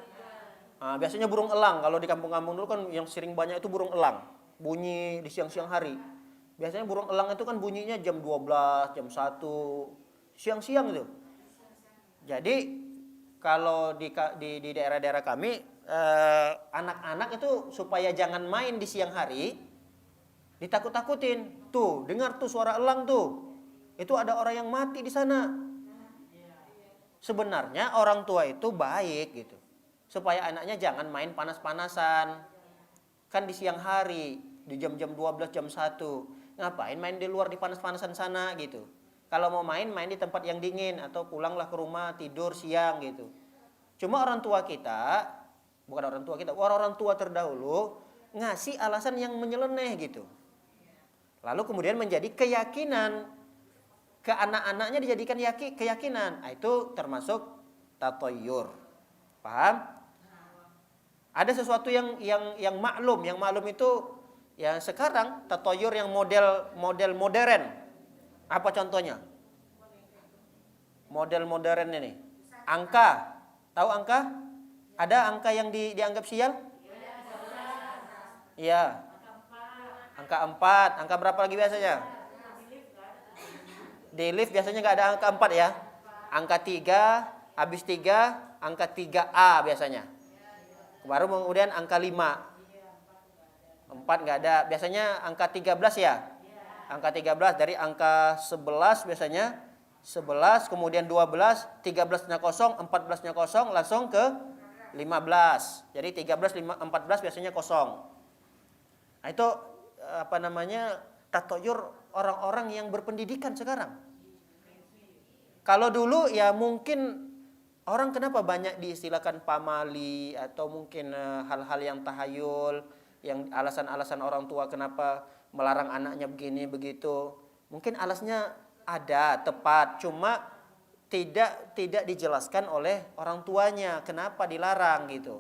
Speaker 2: Nah, biasanya burung elang. Kalau di kampung-kampung dulu kan yang sering banyak itu burung elang. Bunyi di siang-siang hari. Biasanya burung elang itu kan bunyinya jam 12, jam 1, siang-siang itu. Jadi kalau di daerah-daerah kami, anak-anak itu supaya jangan main di siang hari, ditakut-takutin. Tuh, dengar tuh suara elang tuh. Itu ada orang yang mati di sana. Sebenarnya orang tua itu baik gitu. Supaya anaknya jangan main panas-panasan. Kan di siang hari, di jam-jam 12, jam 1. Ngapain main di luar di panas-panasan sana gitu. Kalau mau main di tempat yang dingin atau pulanglah ke rumah tidur siang gitu. Cuma orang tua kita, orang tua terdahulu ngasih alasan yang menyeleneh gitu. Lalu kemudian menjadi keyakinan, ke anak-anaknya dijadikan keyakinan. Nah, itu termasuk tatoyur. Paham? Ada sesuatu yang maklum, itu ya sekarang tatoyur yang model modern. Apa contohnya? Model modern ini. Angka. Tahu angka? Ada angka yang dianggap sial? Iya. Angka 4. Angka berapa lagi biasanya? Di lift biasanya nggak ada angka 4 ya. Angka 3, habis 3, angka 3A biasanya. Baru kemudian angka 5. 4 nggak ada. Biasanya angka 13 ya. Angka 13 dari angka 11 biasanya. 11, kemudian 12, 13-nya kosong, 14-nya kosong, langsung ke 15. Jadi 13, 14 biasanya kosong. Nah itu tatoyur orang-orang yang berpendidikan sekarang. Kalau dulu ya mungkin orang kenapa banyak diistilahkan pamali atau mungkin hal-hal yang tahayul, yang alasan-alasan orang tua kenapa melarang anaknya begini begitu. Mungkin alasnya ada tepat, cuma tidak dijelaskan oleh orang tuanya kenapa dilarang gitu.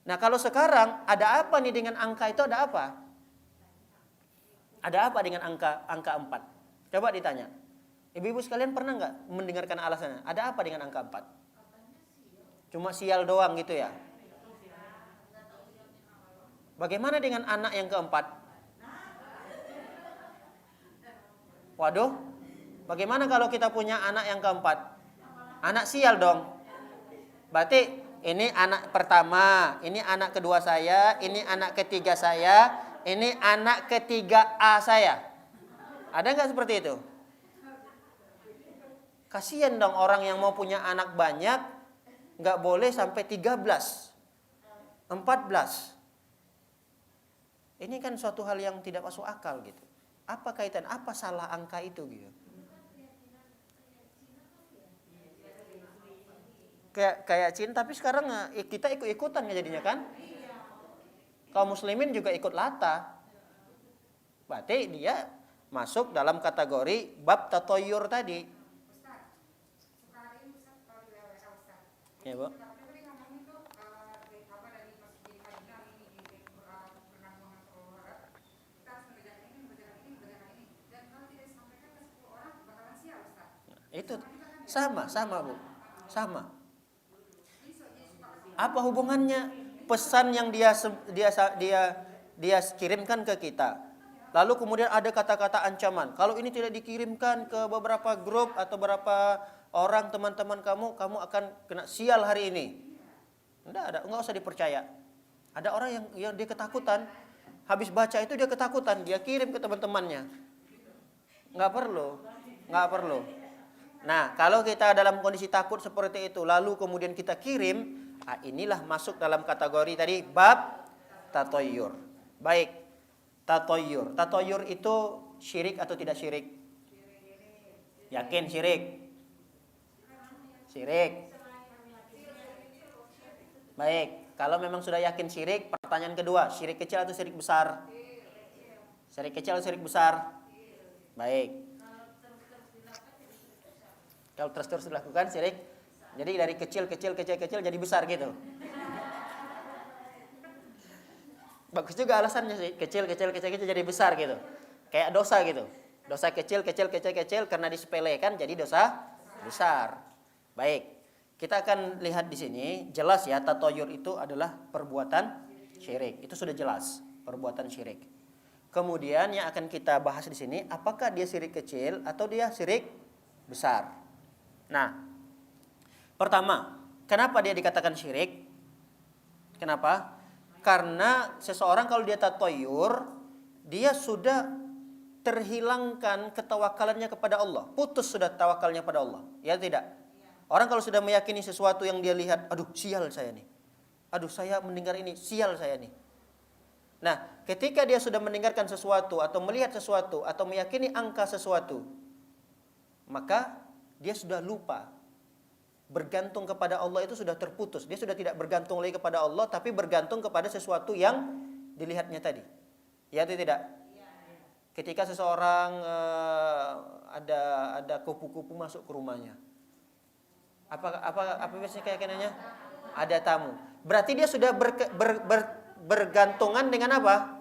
Speaker 2: Nah kalau sekarang ada apa nih dengan angka itu, ada apa? Ada apa dengan angka 4? Coba ditanya. Ibu-ibu sekalian pernah nggak mendengarkan alasannya? Ada apa dengan angka 4? Cuma sial doang gitu ya? Bagaimana dengan anak yang keempat? Waduh, bagaimana kalau kita punya anak yang keempat? Anak sial dong. Berarti ini anak pertama, ini anak kedua saya, ini anak ketiga saya, ini anak ketiga A saya. Ada nggak seperti itu? Kasian dong orang yang mau punya anak banyak, nggak boleh sampai 13, 14. Ini kan suatu hal yang tidak masuk akal gitu. Apa kaitan, apa salah angka itu gitu? Kayak Cina, tapi sekarang kita ikut-ikutan jadinya kan? Kaum muslimin juga ikut latah. Berarti dia masuk dalam kategori bab tatoyur tadi. Ya, Bu. Itu sama Bu. Sama. Apa hubungannya pesan yang dia kirimkan ke kita? Lalu kemudian ada kata-kata ancaman. Kalau ini tidak dikirimkan ke beberapa grup atau beberapa orang teman-teman kamu akan kena sial hari ini. Enggak usah dipercaya. Ada orang yang dia ketakutan. Habis baca itu dia ketakutan, dia kirim ke teman-temannya. Enggak perlu. Nah, kalau kita dalam kondisi takut seperti itu, lalu kemudian kita kirim, inilah masuk dalam kategori tadi bab tatoyur. Baik, tatoyur. Tatoyur itu syirik atau tidak syirik? Yakin syirik? Syirik. Baik, kalau memang sudah yakin syirik, pertanyaan kedua, syirik kecil atau syirik besar? Syirik kecil atau syirik besar? Baik. Kalau terus dilakukan syirik, jadi dari kecil jadi besar gitu. Bagus juga alasannya sih, kecil jadi besar gitu. Kayak dosa gitu. Dosa kecil karena disepelekan jadi dosa besar. Baik. Kita akan lihat di sini, jelas ya, tatoyur itu adalah perbuatan syirik. Itu sudah jelas, perbuatan syirik. Kemudian yang akan kita bahas di sini, apakah dia syirik kecil atau dia syirik besar? Nah, pertama, kenapa dia dikatakan syirik? Kenapa? Karena seseorang kalau dia tatoyur, dia sudah terhilangkan ketawakalannya kepada Allah. Putus sudah tawakalnya pada Allah. Ya tidak? Orang kalau sudah meyakini sesuatu yang dia lihat, aduh sial saya nih. Aduh saya mendengar ini, sial saya nih. Nah, ketika dia sudah mendengarkan sesuatu atau melihat sesuatu atau meyakini angka sesuatu, maka dia sudah lupa. Bergantung kepada Allah itu sudah terputus. Dia sudah tidak bergantung lagi kepada Allah, tapi bergantung kepada sesuatu yang dilihatnya tadi. Ya atau tidak? Ketika seseorang ada kupu-kupu masuk ke rumahnya, apa biasanya keyakinannya? Ada tamu. Berarti dia sudah bergantungan dengan apa?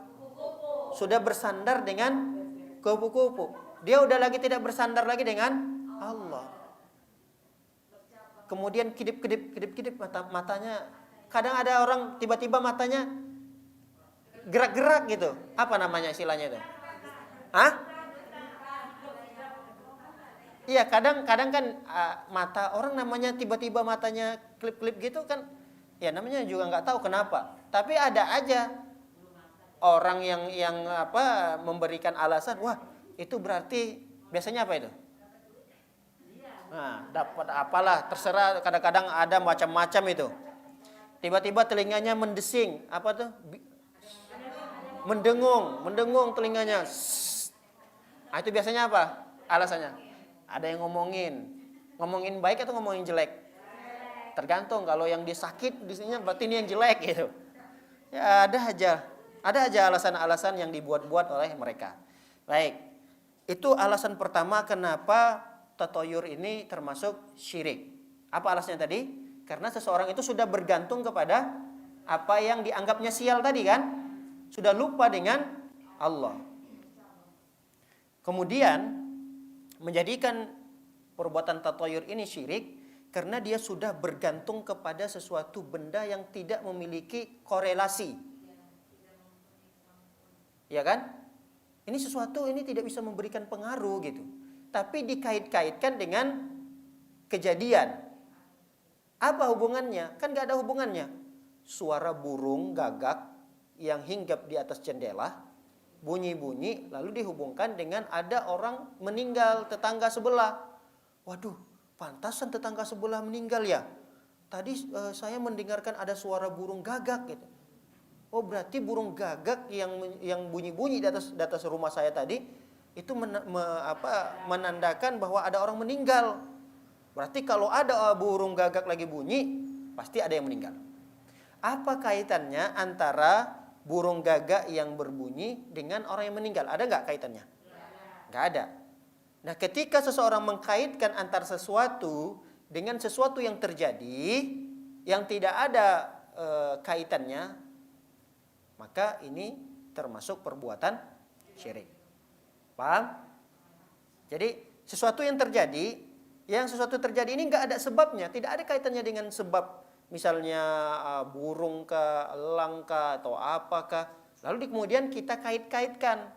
Speaker 2: Sudah bersandar dengan kupu-kupu. Dia udah lagi tidak bersandar lagi dengan Allah. Kemudian kedip-kedip matanya. Kadang ada orang tiba-tiba matanya gerak-gerak gitu. Apa namanya istilahnya itu? Hah? Iya, kadang kan mata orang namanya tiba-tiba matanya klip-klip gitu kan. Ya namanya juga nggak tahu kenapa. Tapi ada aja orang yang memberikan alasan, wah itu berarti biasanya apa itu? Nah, dapat apalah, terserah, kadang-kadang ada macam-macam itu. Tiba-tiba telinganya mendesing, apa tuh? Mendengung telinganya. Nah, itu biasanya apa? Alasannya. Ada yang ngomongin baik atau ngomongin jelek? Tergantung, kalau yang dia sakit di sini berarti ini yang jelek gitu. Ya ada aja alasan-alasan yang dibuat-buat oleh mereka. Baik. Itu alasan pertama kenapa tatoyur ini termasuk syirik. Apa alasannya tadi? Karena seseorang itu sudah bergantung kepada apa yang dianggapnya sial tadi kan? Sudah lupa dengan Allah. Kemudian menjadikan perbuatan tatoyur ini syirik karena dia sudah bergantung kepada sesuatu benda yang tidak memiliki korelasi. Ya kan? Ini sesuatu ini tidak bisa memberikan pengaruh gitu. Tapi dikait-kaitkan dengan kejadian. Apa hubungannya? Kan gak ada hubungannya. Suara burung gagak yang hinggap di atas jendela, bunyi-bunyi, lalu dihubungkan dengan ada orang meninggal, tetangga sebelah. Waduh, pantasan tetangga sebelah meninggal ya. Tadi saya mendengarkan ada suara burung gagak gitu. Oh berarti burung gagak yang bunyi-bunyi di atas rumah saya tadi itu menandakan bahwa ada orang meninggal. Berarti kalau ada burung gagak lagi bunyi, pasti ada yang meninggal. Apa kaitannya antara burung gagak yang berbunyi dengan orang yang meninggal? Ada nggak kaitannya? Nggak ada. Nah, ketika seseorang mengkaitkan antara sesuatu dengan sesuatu yang terjadi yang tidak ada kaitannya, maka ini termasuk perbuatan syirik. Paham? Jadi sesuatu yang terjadi Yang sesuatu terjadi ini nggak ada sebabnya, tidak ada kaitannya dengan sebab, misalnya burung kah, elang kah, atau apakah. Lalu kemudian kita kait-kaitkan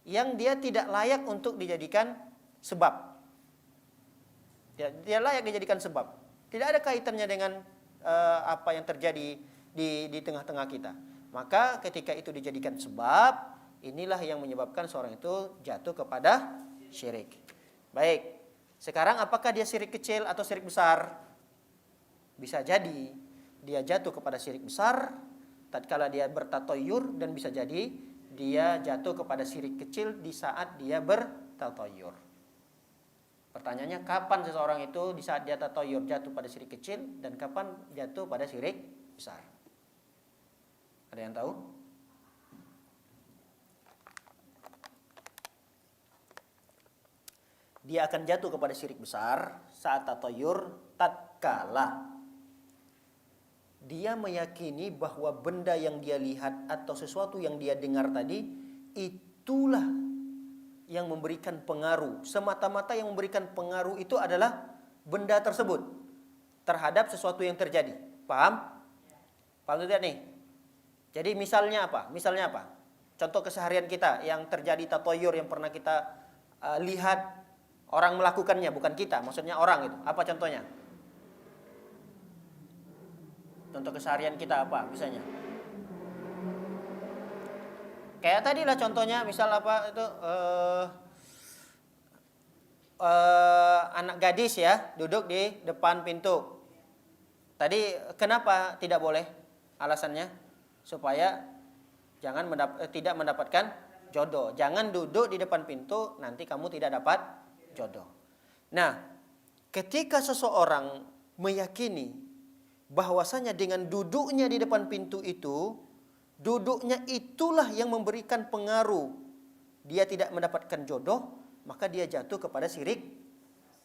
Speaker 2: yang dia tidak layak untuk dijadikan sebab. Ya, dia layak dijadikan sebab. Tidak ada kaitannya dengan apa yang terjadi di tengah-tengah kita. Maka ketika itu dijadikan sebab, inilah yang menyebabkan seorang itu jatuh kepada syirik. Baik. Sekarang apakah dia syirik kecil atau syirik besar? Bisa jadi dia jatuh kepada syirik besar tatkala dia bertatoyur, dan bisa jadi dia jatuh kepada syirik kecil di saat dia bertatoyur. Pertanyaannya, kapan seseorang itu di saat dia tatoyur jatuh pada syirik kecil dan kapan jatuh pada syirik besar? Ada yang tahu? Dia akan jatuh kepada syirik besar saat tatoyur tatkala dia meyakini bahwa benda yang dia lihat atau sesuatu yang dia dengar tadi itulah yang memberikan pengaruh. Semata-mata yang memberikan pengaruh itu adalah benda tersebut terhadap sesuatu yang terjadi. Paham? Paham tidak nih? Jadi misalnya apa? Misalnya apa? Contoh keseharian kita yang terjadi tatoyur yang pernah kita lihat orang melakukannya, bukan kita, maksudnya orang itu. Apa contohnya? Contoh keseharian kita apa misalnya? Kayak tadi lah contohnya, misal apa itu anak gadis ya duduk di depan pintu. Tadi kenapa tidak boleh? Alasannya supaya jangan tidak mendapatkan jodoh. Jangan duduk di depan pintu, nanti kamu tidak dapat jodoh. Nah, ketika seseorang meyakini bahwasanya dengan duduknya di depan pintu itu, duduknya itulah yang memberikan pengaruh dia tidak mendapatkan jodoh, maka dia jatuh kepada syirik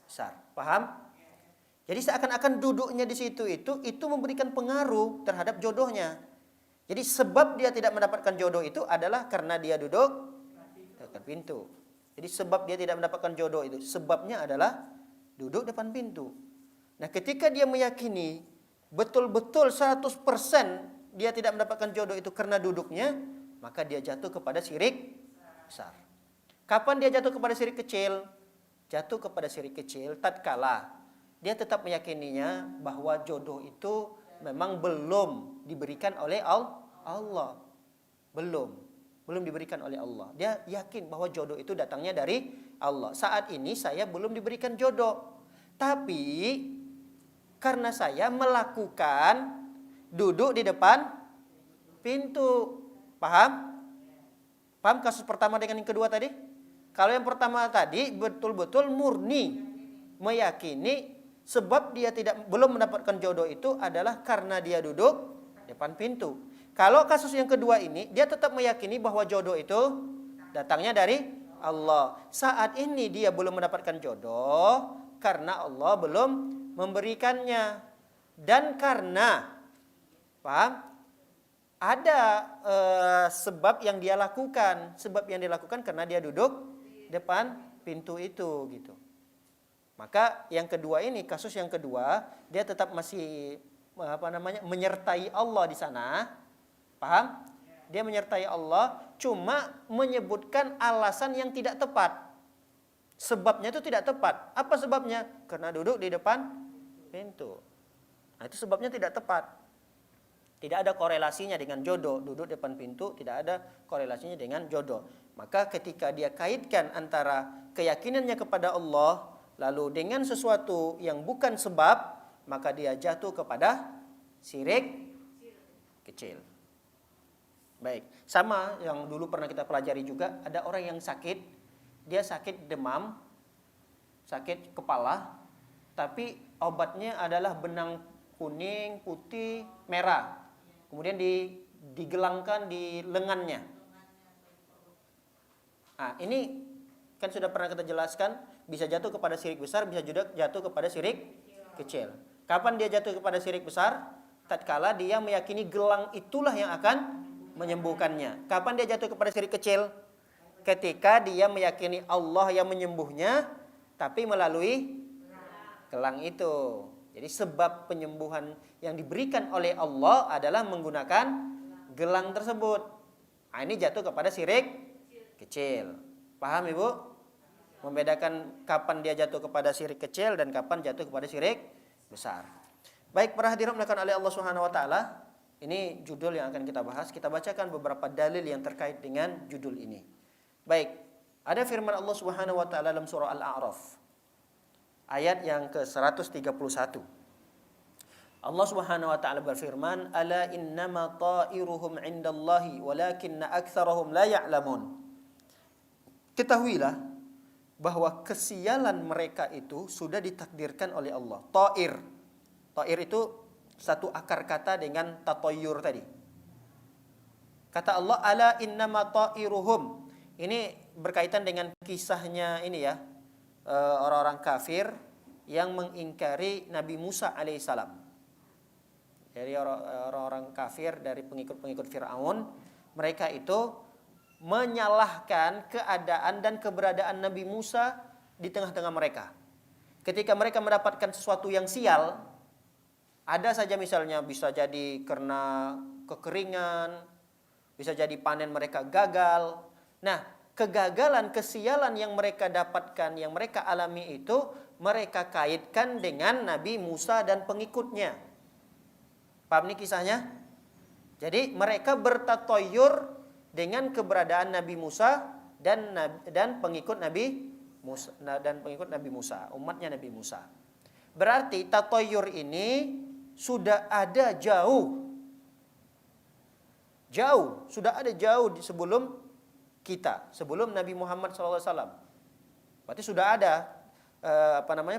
Speaker 2: besar. Paham? Jadi seakan-akan duduknya di situ itu memberikan pengaruh terhadap jodohnya. Jadi sebab dia tidak mendapatkan jodoh itu adalah karena dia duduk dekat pintu. Jadi sebab dia tidak mendapatkan jodoh itu, sebabnya adalah duduk depan pintu. Nah, ketika dia meyakini betul-betul 100% dia tidak mendapatkan jodoh itu karena duduknya, maka dia jatuh kepada syirik besar. Kapan dia jatuh kepada syirik kecil? Jatuh kepada syirik kecil tatkala dia tetap meyakininya bahwa jodoh itu memang belum diberikan oleh Allah. Belum diberikan oleh Allah. Dia yakin bahwa jodoh itu datangnya dari Allah. Saat ini saya belum diberikan jodoh. Tapi karena saya melakukan duduk di depan pintu. Paham? Paham kasus pertama dengan yang kedua tadi? Kalau yang pertama tadi betul-betul murni meyakini sebab dia belum mendapatkan jodoh itu adalah karena dia duduk di depan pintu. Kalau kasus yang kedua ini, dia tetap meyakini bahwa jodoh itu datangnya dari Allah. Saat ini dia belum mendapatkan jodoh karena Allah belum memberikannya. Dan karena, paham? Ada sebab yang dia lakukan. Sebab yang dia lakukan karena dia duduk depan pintu itu, gitu. Maka yang kedua ini, kasus yang kedua, dia tetap masih menyertai Allah di sana. Paham? Dia menyertai Allah, cuma menyebutkan alasan yang tidak tepat. Sebabnya itu tidak tepat. Apa sebabnya? Karena duduk di depan pintu. Nah, itu sebabnya tidak tepat. Tidak ada korelasinya dengan jodoh. Duduk di depan pintu tidak ada korelasinya dengan jodoh. Maka ketika dia kaitkan antara keyakinannya kepada Allah lalu dengan sesuatu yang bukan sebab, maka dia jatuh kepada syirik kecil. Baik, sama yang dulu pernah kita pelajari juga, ada orang yang sakit, dia sakit demam, sakit kepala, tapi obatnya adalah benang kuning, putih, merah. Kemudian digelangkan di lengannya. Nah, ini kan sudah pernah kita jelaskan, bisa jatuh kepada syirik besar, bisa juga jatuh kepada syirik kecil. Kapan dia jatuh kepada syirik besar? Tatkala dia meyakini gelang itulah yang akan menyembuhkannya. Kapan dia jatuh kepada syirik kecil? Ketika dia meyakini Allah yang menyembuhnya, tapi melalui gelang itu. Jadi sebab penyembuhan yang diberikan oleh Allah adalah menggunakan gelang tersebut. Nah, ini jatuh kepada syirik kecil. Paham Ibu? Membedakan kapan dia jatuh kepada syirik kecil dan kapan jatuh kepada syirik besar. Baik, para hadirin dimuliakan oleh Allah Subhanahu wa taala, ini judul yang akan kita bahas. Kita bacakan beberapa dalil yang terkait dengan judul ini. Baik, ada firman Allah Subhanahu wa taala dalam surah Al-A'raf ayat yang ke-131. Allah Subhanahu wa taala berfirman, "Ala innama ta'iruhum 'indallahi walakinna aktsarahum la ya'lamun." Ketahuilah bahwa kesialan mereka itu sudah ditakdirkan oleh Allah. Ta'ir. Ta'ir itu satu akar kata dengan tatoyur tadi. Kata Allah, "Ala innama ta'iruhum." Ini berkaitan dengan kisahnya ini ya, orang-orang kafir yang mengingkari Nabi Musa alaihissalam. Jadi orang-orang kafir dari pengikut-pengikut Fir'aun, mereka itu menyalahkan keadaan dan keberadaan Nabi Musa di tengah-tengah mereka. Ketika mereka mendapatkan sesuatu yang sial, ada saja misalnya bisa jadi karena kekeringan, bisa jadi panen mereka gagal. Nah, kegagalan, kesialan yang mereka dapatkan, yang mereka alami itu, mereka kaitkan dengan Nabi Musa dan pengikutnya. Paham nih kisahnya? Jadi mereka bertatoyur dengan keberadaan Nabi Musa dan pengikut Nabi Musa, umatnya Nabi Musa. Berarti tatoyur ini sudah ada jauh, sudah ada jauh sebelum kita, sebelum Nabi Muhammad SAW. Berarti sudah ada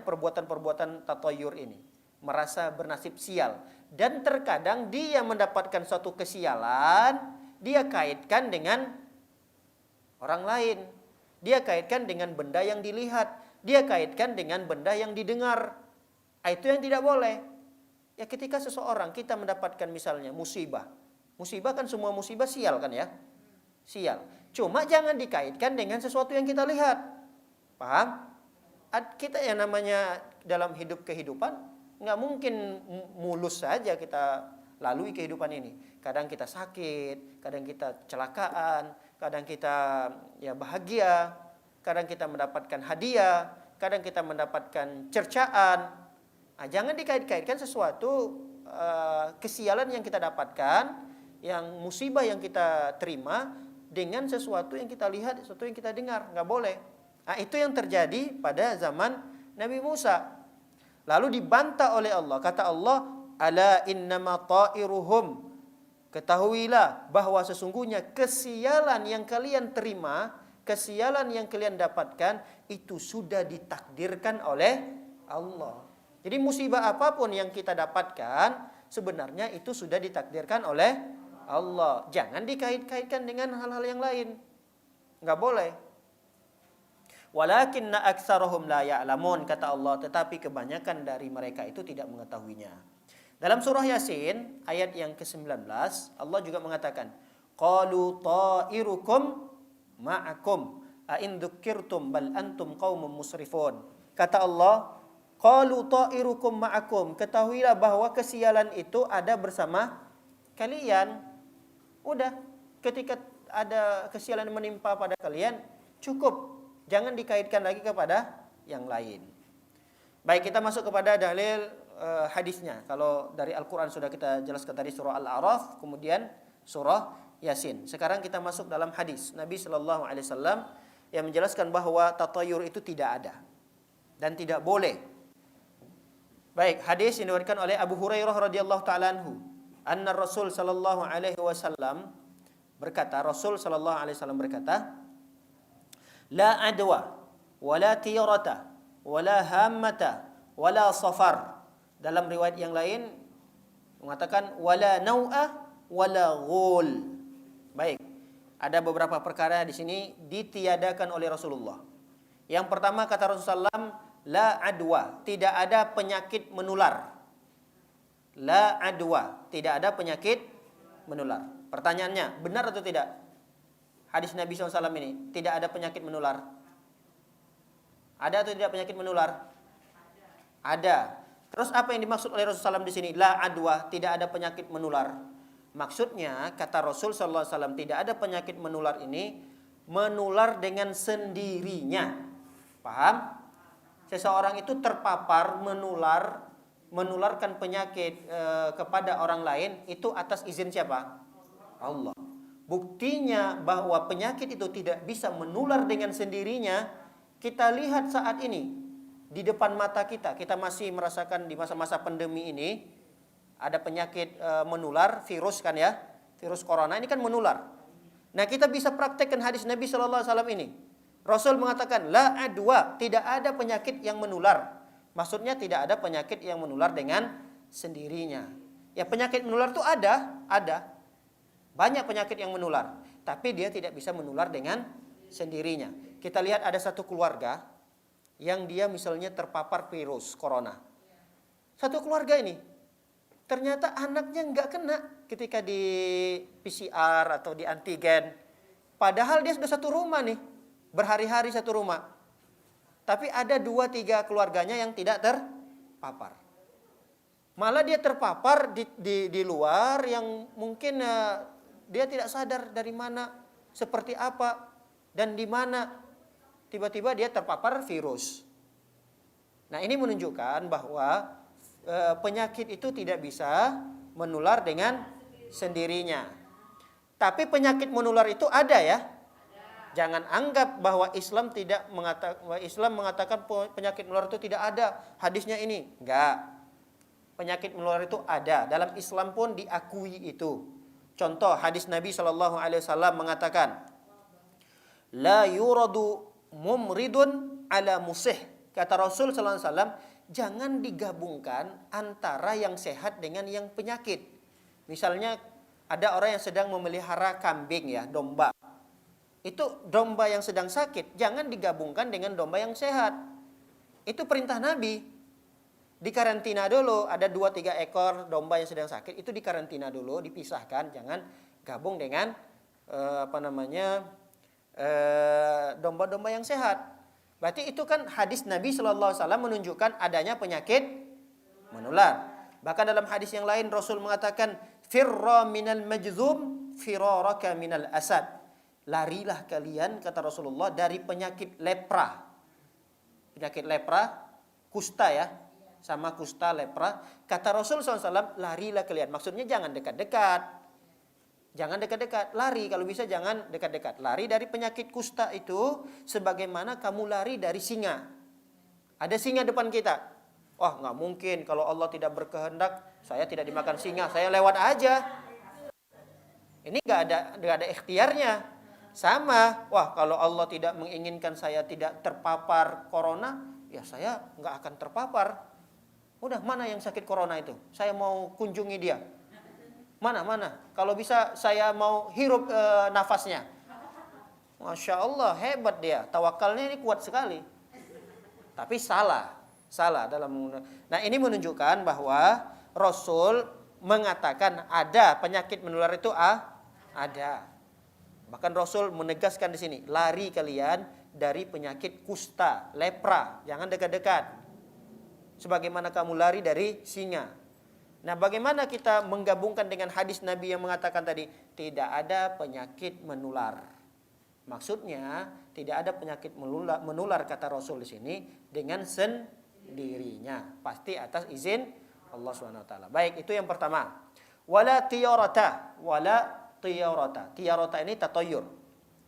Speaker 2: perbuatan-perbuatan tatoyur ini, merasa bernasib sial, dan terkadang dia mendapatkan suatu kesialan, dia kaitkan dengan orang lain. Dia kaitkan dengan benda yang dilihat. Dia kaitkan dengan benda yang didengar. Itu yang tidak boleh. Ya, ketika seseorang kita mendapatkan misalnya musibah. Musibah kan, semua musibah sial kan ya? Sial. Cuma jangan dikaitkan dengan sesuatu yang kita lihat. Paham? Kita yang namanya dalam kehidupan nggak mungkin mulus saja kita lalui kehidupan ini. Kadang kita sakit, kadang kita kecelakaan, kadang kita ya bahagia, kadang kita mendapatkan hadiah, kadang kita mendapatkan cercaan. Nah, jangan dikait-kaitkan sesuatu kesialan yang kita dapatkan, yang musibah yang kita terima dengan sesuatu yang kita lihat, sesuatu yang kita dengar. Nggak boleh. Nah, itu yang terjadi pada zaman Nabi Musa. Lalu dibantah oleh Allah. Kata Allah, "Ala innama ta'iruhum." Ketahuilah bahwa sesungguhnya kesialan yang kalian terima, kesialan yang kalian dapatkan, itu sudah ditakdirkan oleh Allah. Jadi musibah apapun yang kita dapatkan, sebenarnya itu sudah ditakdirkan oleh Allah. Jangan dikait-kaitkan dengan hal-hal yang lain. Nggak boleh. Walakinna aktsarahum la ya'lamun, kata Allah, tetapi kebanyakan dari mereka itu tidak mengetahuinya. Dalam surah Yasin ayat yang ke-19, Allah juga mengatakan, qalu ta'irukum ma'akum a in dzukirtum bal antum qaumun musrifun. Kata Allah, qalu ta'irukum ma'akum, ketahuilah bahwa kesialan itu ada bersama kalian. Udah, ketika ada kesialan yang menimpa pada kalian, cukup. Jangan dikaitkan lagi kepada yang lain. Baik, kita masuk kepada dalil hadisnya. Kalau dari Al-Quran sudah kita jelaskan tadi surah Al-A'raf, kemudian surah Yasin. Sekarang kita masuk dalam hadis Nabi SAW yang menjelaskan bahwa tatayur itu tidak ada dan tidak boleh. Baik, hadis yang diriwayatkan oleh Abu Hurairah radhiyallahu taala anhu, anna Rasul sallallahu alaihi wasallam berkata, Rasul sallallahu alaihi wasallam berkata, la adwa wala tiyarata wala hammata wala safar. Dalam riwayat yang lain mengatakan wala nau'ah wala ghul. Baik, ada beberapa perkara di sini ditiadakan oleh Rasulullah. Yang pertama kata Rasulullah, la adwa, tidak ada penyakit menular. La adwa, tidak ada penyakit menular. Pertanyaannya, benar atau tidak? Hadis Nabi SAW ini, tidak ada penyakit menular. Ada atau tidak penyakit menular? Ada. Terus apa yang dimaksud oleh Rasulullah SAW di sini? La adwa, tidak ada penyakit menular. Maksudnya kata Rasul SAW, tidak ada penyakit menular ini menular dengan sendirinya. Paham? Seseorang itu terpapar menularkan penyakit kepada orang lain itu atas izin siapa? Allah. Buktinya bahwa penyakit itu tidak bisa menular dengan sendirinya kita lihat saat ini di depan mata kita. Kita masih merasakan di masa-masa pandemi ini ada penyakit menular, virus kan ya, virus corona ini kan menular. Nah kita bisa praktekkan hadis Nabi SAW ini. Rasul mengatakan la adwa, tidak ada penyakit yang menular. Maksudnya tidak ada penyakit yang menular dengan sendirinya. Ya penyakit menular itu ada. Banyak penyakit yang menular, tapi dia tidak bisa menular dengan sendirinya. Kita lihat ada satu keluarga yang dia misalnya terpapar virus corona. Satu keluarga ini, ternyata anaknya nggak kena ketika di PCR atau di antigen. Padahal dia sudah satu rumah nih, berhari-hari satu rumah. Tapi ada 2-3 keluarganya yang tidak terpapar. Malah dia terpapar di luar yang mungkin dia tidak sadar dari mana, seperti apa, dan di mana. Tiba-tiba dia terpapar virus. Nah ini menunjukkan bahwa penyakit itu tidak bisa menular dengan sendirinya. Tapi penyakit menular itu ada ya. Jangan anggap bahwa Islam mengatakan penyakit menular itu tidak ada. Hadisnya ini enggak. Penyakit menular itu ada. Dalam Islam pun diakui itu. Contoh hadis Nabi SAW mengatakan, la yuradu mumridun ala musih. Kata Rasul SAW, jangan digabungkan antara yang sehat dengan yang penyakit. Misalnya ada orang yang sedang memelihara kambing ya, domba. Itu domba yang sedang sakit, jangan digabungkan dengan domba yang sehat. Itu perintah Nabi. Dikarantina dulu, ada 2-3 ekor domba yang sedang sakit, itu dikarantina dulu, dipisahkan, jangan gabung dengan domba-domba yang sehat. Berarti itu kan hadis Nabi SAW menunjukkan adanya penyakit menular. Bahkan dalam hadis yang lain Rasul mengatakan, firra minal majzum firaraka minal asad. Larilah kalian, kata Rasulullah, dari penyakit lepra. Penyakit lepra, kusta ya. Sama kusta, lepra. Kata Rasul SAW, larilah kalian. Maksudnya jangan dekat-dekat. Jangan dekat-dekat. Lari, kalau bisa jangan dekat-dekat. Lari dari penyakit kusta itu sebagaimana kamu lari dari singa. Ada singa depan kita. Wah, nggak mungkin. Kalau Allah tidak berkehendak, saya tidak dimakan singa. Saya lewat aja. Ini nggak ada ikhtiarnya. Sama. Wah, kalau Allah tidak menginginkan saya tidak terpapar corona, ya saya nggak akan terpapar. Udah, mana yang sakit corona itu? Saya mau kunjungi dia. Mana? Kalau bisa saya mau hirup nafasnya. Masya Allah, hebat dia. Tawakalnya ini kuat sekali. Tapi salah dalam. Nah ini menunjukkan bahwa Rasul mengatakan ada penyakit menular itu ada. Bahkan Rasul menegaskan di sini, lari kalian dari penyakit kusta, lepra. Jangan dekat-dekat. Sebagaimana kamu lari dari singa. Nah, bagaimana kita menggabungkan dengan hadis Nabi yang mengatakan tadi, tidak ada penyakit menular. Maksudnya, tidak ada penyakit menular kata Rasul di sini dengan sendirinya. Pasti atas izin Allah SWT. Baik, itu yang pertama. Wala tiyarata. Tiyarata ini tatoyur.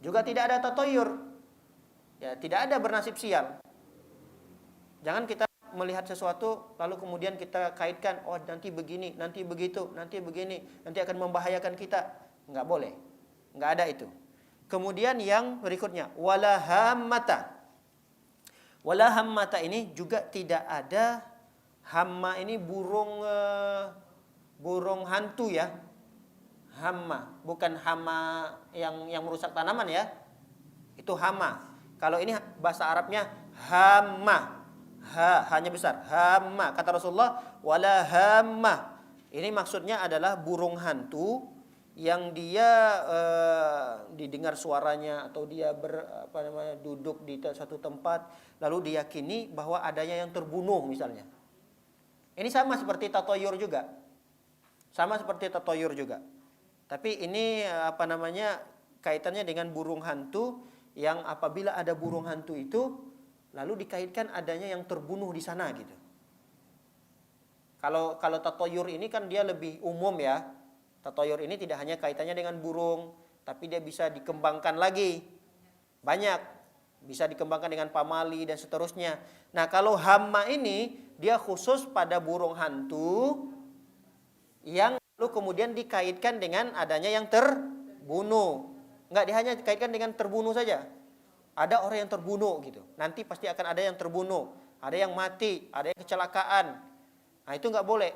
Speaker 2: Juga tidak ada tatoyur. Ya, tidak ada bernasib sial. Jangan kita melihat sesuatu lalu kemudian kita kaitkan, oh nanti begini, nanti begitu, nanti begini, nanti akan membahayakan kita. Enggak boleh. Enggak ada itu. Kemudian yang berikutnya, wala hammata. Wala hammata ini juga tidak ada. Hamma ini burung hantu ya. Hamma, bukan hama yang merusak tanaman ya. Itu hama. Kalau ini bahasa Arabnya hamma. Hanya besar. Hamma. Kata Rasulullah, wala hamma. Ini maksudnya adalah burung hantu yang dia didengar suaranya atau dia duduk di satu tempat lalu diyakini bahwa adanya yang terbunuh misalnya. Ini sama seperti tatoyur juga. Sama seperti tatoyur juga. Tapi ini kaitannya dengan burung hantu, yang apabila ada burung hantu itu lalu dikaitkan adanya yang terbunuh di sana gitu. Kalau tatoyur ini kan dia lebih umum ya. Tatoyur ini tidak hanya kaitannya dengan burung, tapi dia bisa dikembangkan lagi. Banyak. Bisa dikembangkan dengan pamali dan seterusnya. Nah, kalau hama ini dia khusus pada burung hantu yang lalu kemudian dikaitkan dengan adanya yang terbunuh. Enggak dia hanya dikaitkan dengan terbunuh saja. Ada orang yang terbunuh gitu. Nanti pasti akan ada yang terbunuh, ada yang mati, ada yang kecelakaan. Nah, itu enggak boleh.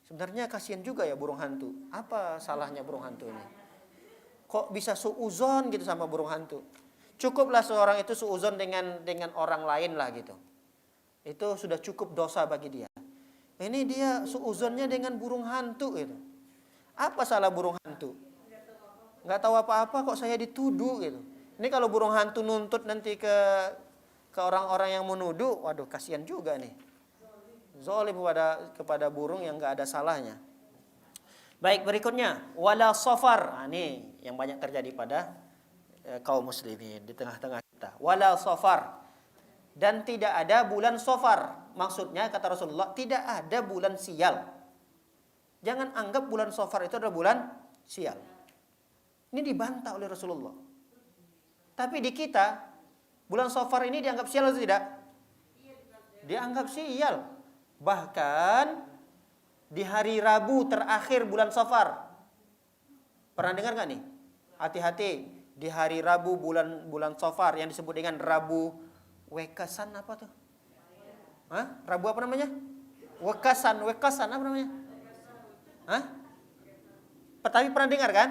Speaker 2: Sebenarnya kasihan juga ya burung hantu. Apa salahnya burung hantu ini? Kok bisa suuzon gitu sama burung hantu? Cukuplah seorang itu suuzon dengan orang lain lah gitu. Itu sudah cukup dosa bagi dia. Ini dia suuzonnya dengan burung hantu gitu. Apa salah burung hantu? Nggak tahu apa-apa kok saya dituduh gitu. Ini kalau burung hantu nuntut nanti ke orang-orang yang menuduh, waduh kasihan juga nih. Zalim kepada burung yang nggak ada salahnya. Baik, berikutnya wala safar. Nah, ini yang banyak terjadi pada kaum muslimin di tengah-tengah kita. Wala safar, dan tidak ada bulan safar. Maksudnya kata Rasulullah, tidak ada bulan sial. Jangan anggap bulan safar itu adalah bulan sial. Ini dibantah oleh Rasulullah. Tapi di kita bulan safar ini dianggap sial atau tidak? Dianggap sial. Bahkan di hari Rabu terakhir bulan safar. Pernah dengar nggak nih? Hati-hati. Di hari Rabu bulan Safar yang disebut dengan Rabu Wekasan apa tuh? Hah? Rabu apa namanya? Wekasan apa namanya? Hah? Tapi pernah dengar kan?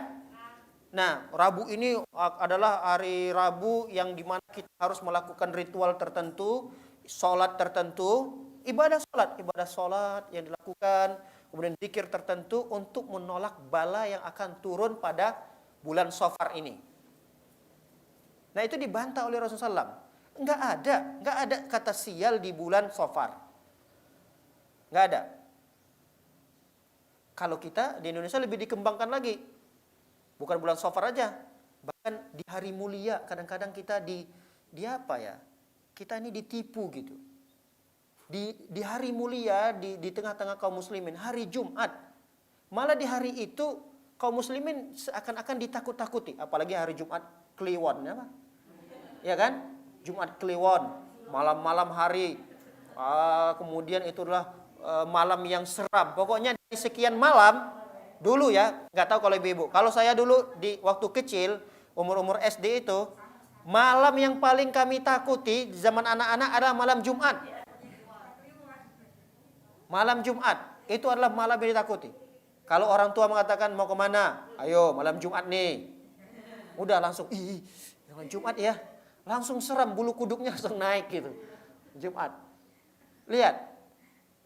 Speaker 2: Nah, Rabu ini adalah hari Rabu yang dimana kita harus melakukan ritual tertentu, sholat tertentu, ibadah sholat yang dilakukan, kemudian zikir tertentu untuk menolak bala yang akan turun pada bulan Safar ini. Nah, itu dibantah oleh Rasulullah SAW. Enggak ada kata sial di bulan Safar. Enggak ada. Kalau kita di Indonesia lebih dikembangkan lagi. Bukan bulan Safar aja. Bahkan di hari mulia kadang-kadang kita di apa ya? Kita ini ditipu gitu. Di hari mulia di tengah-tengah kaum muslimin, hari Jumat. Malah di hari itu kaum muslimin seakan-akan ditakut-takuti, apalagi hari Jumat Kliwon apa? Ya kan? Jumat Kliwon, malam-malam hari. Kemudian itulah malam yang seram. Pokoknya di sekian malam dulu ya, nggak tahu kalau ibu-ibu. Kalau saya dulu di waktu kecil, umur-umur SD itu, malam yang paling kami takuti di zaman anak-anak adalah malam Jumat. Malam Jumat itu adalah malam yang ditakuti. Kalau orang tua mengatakan mau kemana? Ayo malam Jumat nih. Udah langsung, malam Jumat ya. Langsung seram, bulu kuduknya langsung naik gitu. Jumat. Lihat.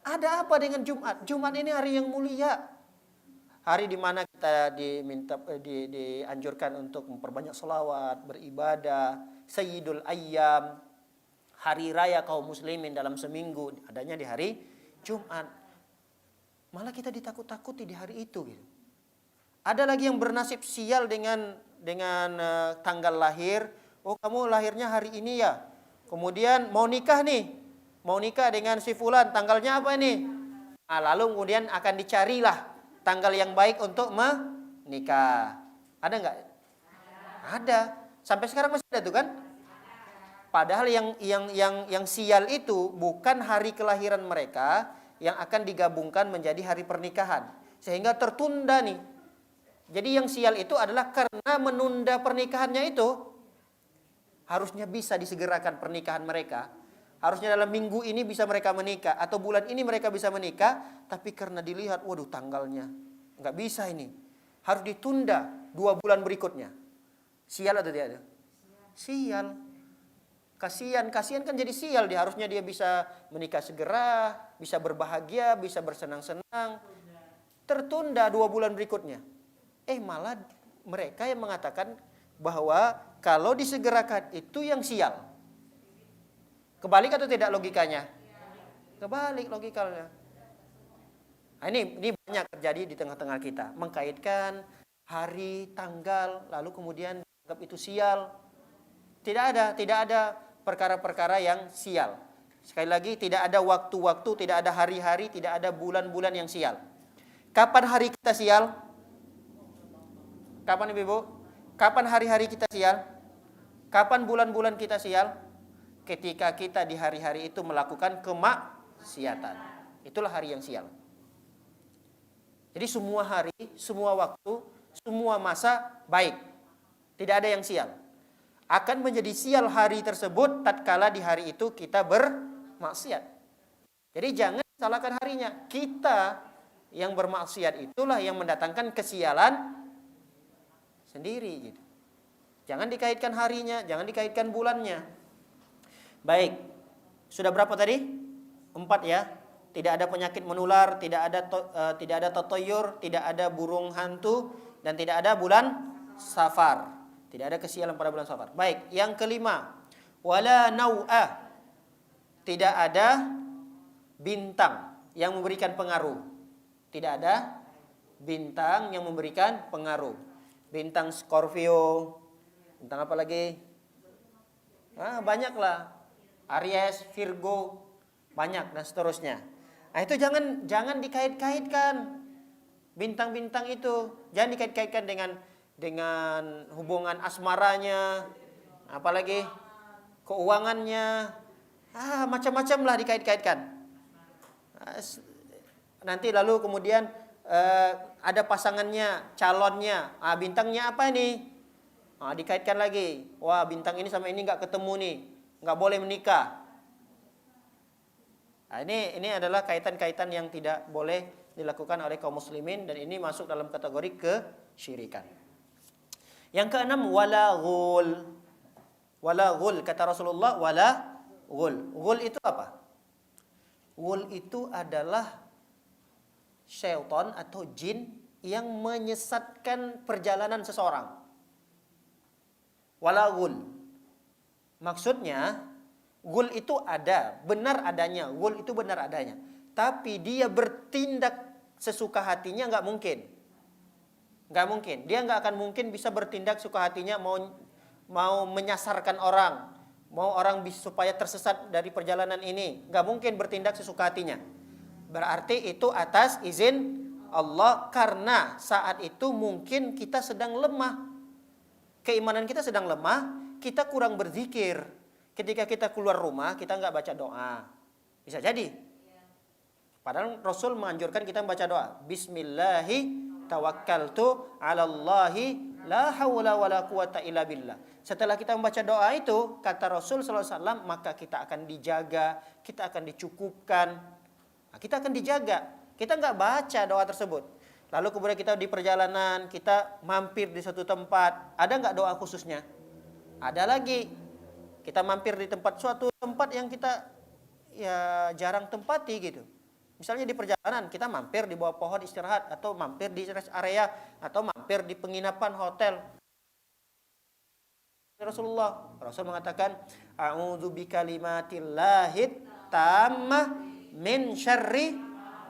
Speaker 2: Ada apa dengan Jumat? Jumat ini hari yang mulia. Hari di mana kita dianjurkan untuk memperbanyak selawat, beribadah, Sayyidul Ayyam, hari raya kaum muslimin dalam seminggu, adanya di hari Jumat. Malah kita ditakut-takuti di hari itu gitu. Ada lagi yang bernasib sial dengan tanggal lahir. Oh, kamu lahirnya hari ini ya. Kemudian mau nikah nih. Mau nikah dengan si fulan, tanggalnya apa ini? Nah, lalu kemudian akan dicarilah tanggal yang baik untuk menikah. Ada enggak? Ada. Sampai sekarang masih ada tuh kan? Padahal yang sial itu bukan hari kelahiran mereka yang akan digabungkan menjadi hari pernikahan. Sehingga tertunda nih. Jadi yang sial itu adalah karena menunda pernikahannya itu. Harusnya bisa disegerakan pernikahan mereka. Harusnya dalam minggu ini bisa mereka menikah. Atau bulan ini mereka bisa menikah. Tapi karena dilihat, waduh tanggalnya nggak bisa ini. Harus ditunda 2 bulan berikutnya. Sial atau tidak? Sial. Kasihan kan jadi sial. Harusnya dia bisa menikah segera. Bisa berbahagia, bisa bersenang-senang. Tertunda 2 bulan berikutnya. Malah mereka yang mengatakan bahwa kalau disegerakan itu yang sial. Kebalik atau tidak logikanya? Kebalik logikanya. Nah, ini banyak terjadi di tengah-tengah kita, mengkaitkan hari, tanggal, lalu kemudian dianggap itu sial. Tidak ada perkara-perkara yang sial. Sekali lagi, tidak ada waktu-waktu, tidak ada hari-hari, tidak ada bulan-bulan yang sial. Kapan hari kita sial? Kapan Ibu? Kapan hari-hari kita sial? Kapan bulan-bulan kita sial? Ketika kita di hari-hari itu melakukan kemaksiatan. Itulah hari yang sial. Jadi semua hari, semua waktu, semua masa baik. Tidak ada yang sial. Akan menjadi sial hari tersebut tatkala di hari itu kita bermaksiat. Jadi jangan salahkan harinya. Kita yang bermaksiat itulah yang mendatangkan kesialan sendiri gitu. Jangan dikaitkan harinya, jangan dikaitkan bulannya. Baik. Sudah berapa tadi? 4 ya. Tidak ada penyakit menular, tidak ada totoyur, tidak ada burung hantu, dan tidak ada bulan Safar. Tidak ada kesialan pada bulan Safar. Baik, yang kelima, wala nau'a. Tidak ada bintang yang memberikan pengaruh. Tidak ada bintang yang memberikan pengaruh. Bintang Scorpio, bintang apa lagi? Banyaklah. Aries, Virgo, banyak dan seterusnya. Nah, itu jangan dikait-kaitkan bintang-bintang itu. Jangan dikait-kaitkan dengan hubungan asmaranya, apalagi keuangannya, macam-macam lah dikait-kaitkan. Nanti lalu kemudian ada pasangannya, calonnya, bintangnya apa ini? Dikaitkan lagi, wah bintang ini sama ini nggak ketemu nih, nggak boleh menikah. Nah, ini adalah kaitan-kaitan yang tidak boleh dilakukan oleh kaum muslimin, dan ini masuk dalam kategori kesyirikan. Yang keenam, wala ghul. Wala ghul, kata Rasulullah, wala ghul. Ghul itu apa? Ghul itu adalah syaitan atau jin yang menyesatkan perjalanan seseorang. Wala ghul. Maksudnya, ghul itu ada, benar adanya. Ghul itu benar adanya. Tapi dia bertindak sesuka hatinya nggak mungkin. Nggak mungkin. Dia nggak akan mungkin bisa bertindak suka hatinya mau menyasarkan orang, mau orang supaya tersesat dari perjalanan ini. Nggak mungkin bertindak sesuka hatinya. Berarti itu atas izin Allah, karena saat itu mungkin kita sedang lemah. Keimanan kita sedang lemah, kita kurang berzikir. Ketika kita keluar rumah, kita nggak baca doa. Bisa jadi. Padahal Rasul menganjurkan kita membaca doa. Bismillahi tawakkaltu 'alallahi la haula wala quwata illa billah. Setelah kita membaca doa itu, kata Rasul sallallahu alaihi wasallam, maka kita akan dijaga, kita akan dicukupkan. Kita akan dijaga. Kita nggak baca doa tersebut. Lalu kemudian kita di perjalanan, kita mampir di suatu tempat, ada nggak doa khususnya? Ada lagi. Kita mampir di suatu tempat yang kita ya jarang tempati gitu. Misalnya di perjalanan kita mampir di bawah pohon istirahat, atau mampir di rest area, atau mampir di penginapan hotel. Rasul mengatakan, a'udzu bikalimatillahi tammah min syarri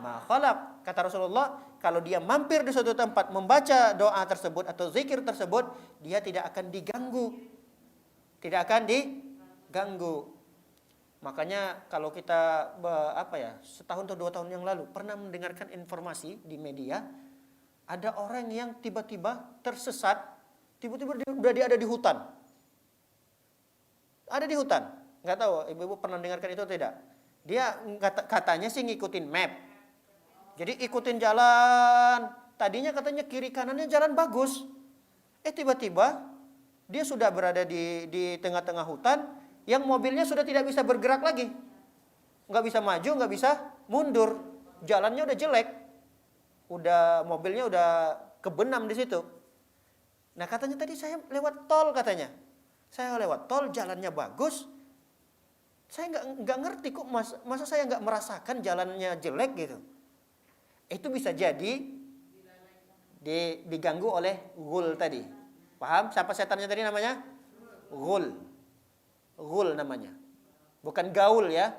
Speaker 2: ma khalaq. Kata Rasulullah, kalau dia mampir di suatu tempat membaca doa tersebut atau zikir tersebut, dia tidak akan diganggu. Tidak akan diganggu. Makanya kalau kita setahun atau 2 tahun yang lalu pernah mendengarkan informasi di media, ada orang yang tiba-tiba tersesat, tiba-tiba dia ada di hutan. Ada di hutan. Nggak tahu ibu-ibu pernah dengarkan itu atau tidak? Dia katanya sih ngikutin map. Jadi ikutin jalan. Tadinya katanya kiri kanannya jalan bagus. Tiba-tiba dia sudah berada di tengah-tengah hutan, yang mobilnya sudah tidak bisa bergerak lagi. Nggak bisa maju, nggak bisa mundur. Jalannya udah jelek. Mobilnya udah kebenam di situ. Nah, katanya tadi saya lewat tol katanya. Saya lewat tol, jalannya bagus. Saya nggak ngerti kok masa saya nggak merasakan jalannya jelek gitu. Itu bisa jadi diganggu oleh ghul tadi. Paham? Siapa setannya tadi namanya? Ghul. Ghul namanya. Bukan gaul ya.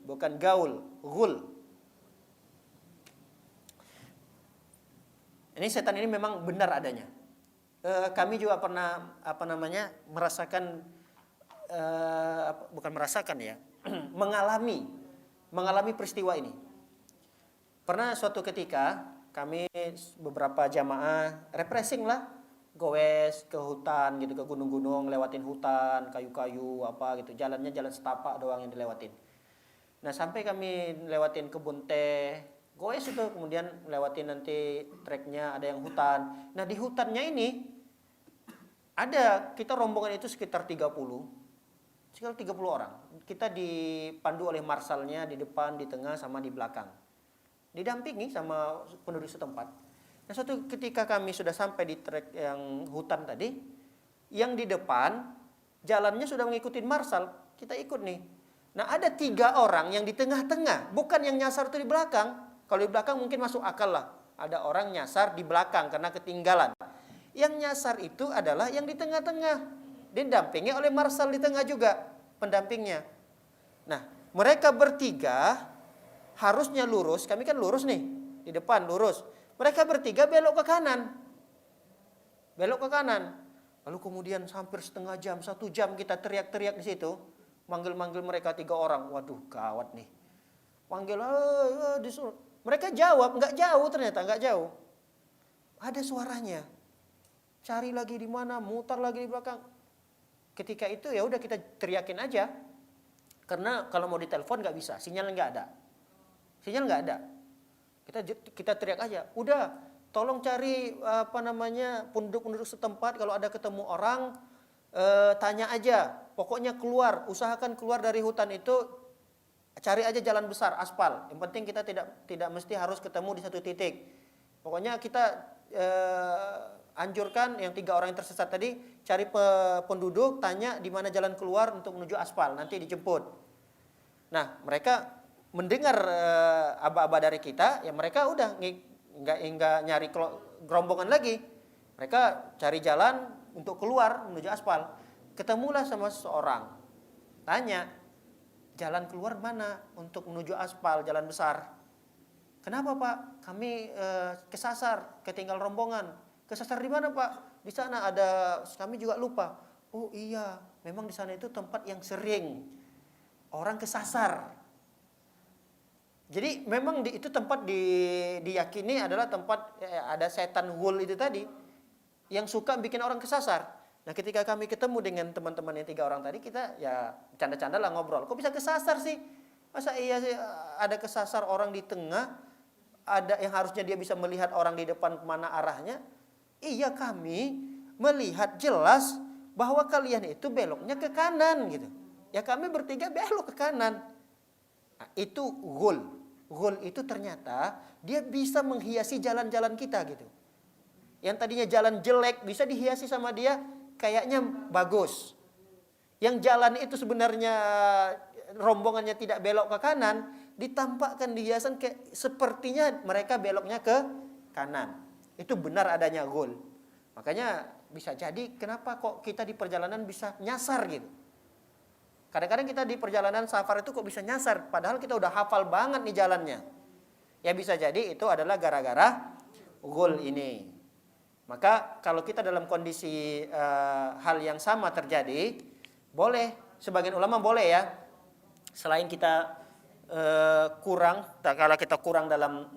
Speaker 2: Bukan gaul. Ghul. Ini setan ini memang benar adanya. Kami juga pernah merasakan, bukan merasakan ya, mengalami peristiwa ini. Pernah suatu ketika kami beberapa jamaah refreshing lah, goes ke hutan gitu, ke gunung-gunung, lewatin hutan, kayu-kayu apa gitu, jalannya jalan setapak doang yang dilewatin. Nah sampai kami lewatin kebun teh, goes itu, kemudian lewatin nanti treknya ada yang hutan. Nah di hutannya ini ada, kita rombongan itu sekitar 30 orang. Kita dipandu oleh marsalnya di depan, di tengah, sama di belakang. Didampingi sama penduduk setempat. Nah suatu ketika kami sudah sampai di trek yang hutan tadi, yang di depan jalannya sudah mengikuti marsal, kita ikut nih. Nah ada 3 orang yang di tengah-tengah, bukan yang nyasar itu di belakang. Kalau di belakang mungkin masuk akal lah, ada orang nyasar di belakang karena ketinggalan. Yang nyasar itu adalah yang di tengah-tengah, didampingi oleh marsal di tengah juga, pendampingnya. Nah mereka bertiga harusnya lurus, kami kan lurus nih, di depan lurus. Mereka bertiga belok ke kanan. Lalu kemudian hampir setengah jam, 1 jam kita teriak-teriak di situ, manggil-manggil mereka 3 orang. Waduh, gawat nih. Panggil, disuruh. Mereka jawab, nggak jauh ternyata, nggak jauh. Ada suaranya. Cari lagi di mana, mutar lagi di belakang. Ketika itu ya udah kita teriakin aja. Karena kalau mau ditelepon nggak bisa, sinyal nggak ada. Kita teriak aja, udah tolong cari penduduk-penduduk setempat, kalau ada ketemu orang tanya aja, pokoknya keluar, usahakan keluar dari hutan itu, cari aja jalan besar aspal. Yang penting kita tidak mesti harus ketemu di satu titik. Pokoknya kita anjurkan yang 3 orang yang tersesat tadi, cari penduduk, tanya di mana jalan keluar untuk menuju aspal, nanti dijemput. Nah mereka mendengar aba-aba dari kita, ya mereka udah nggak nyari gerombongan lagi. Mereka cari jalan untuk keluar menuju aspal. Ketemulah sama seseorang, tanya, jalan keluar mana untuk menuju aspal, jalan besar? Kenapa Pak? Kami kesasar, ketinggal rombongan. Kesasar di mana Pak? Di sana ada, kami juga lupa. Oh iya, memang di sana itu tempat yang sering orang kesasar. Jadi memang itu tempat diyakini adalah tempat ada setan ghul itu tadi yang suka bikin orang kesasar. Nah ketika kami ketemu dengan teman-teman yang 3 orang tadi, kita ya canda-canda lah ngobrol. Kok bisa kesasar sih? Masa iya sih ada kesasar orang di tengah, ada yang harusnya dia bisa melihat orang di depan kemana arahnya. Iya, kami melihat jelas bahwa kalian itu beloknya ke kanan gitu. Ya kami bertiga belok ke kanan. Nah, itu ghul. Ghul itu ternyata dia bisa menghiasi jalan-jalan kita gitu. Yang tadinya jalan jelek bisa dihiasi sama dia kayaknya bagus. Yang jalan itu sebenarnya rombongannya tidak belok ke kanan, ditampakkan dihiasan sepertinya mereka beloknya ke kanan. Itu benar adanya ghul. Makanya bisa jadi kenapa kok kita di perjalanan bisa nyasar gitu. Kadang-kadang kita di perjalanan safar itu kok bisa nyasar, padahal kita udah hafal banget nih jalannya. Ya bisa jadi itu adalah gara-gara ghul ini. Maka kalau kita dalam kondisi hal yang sama terjadi, boleh, sebagian ulama boleh ya, selain kita kalau kita kurang dalam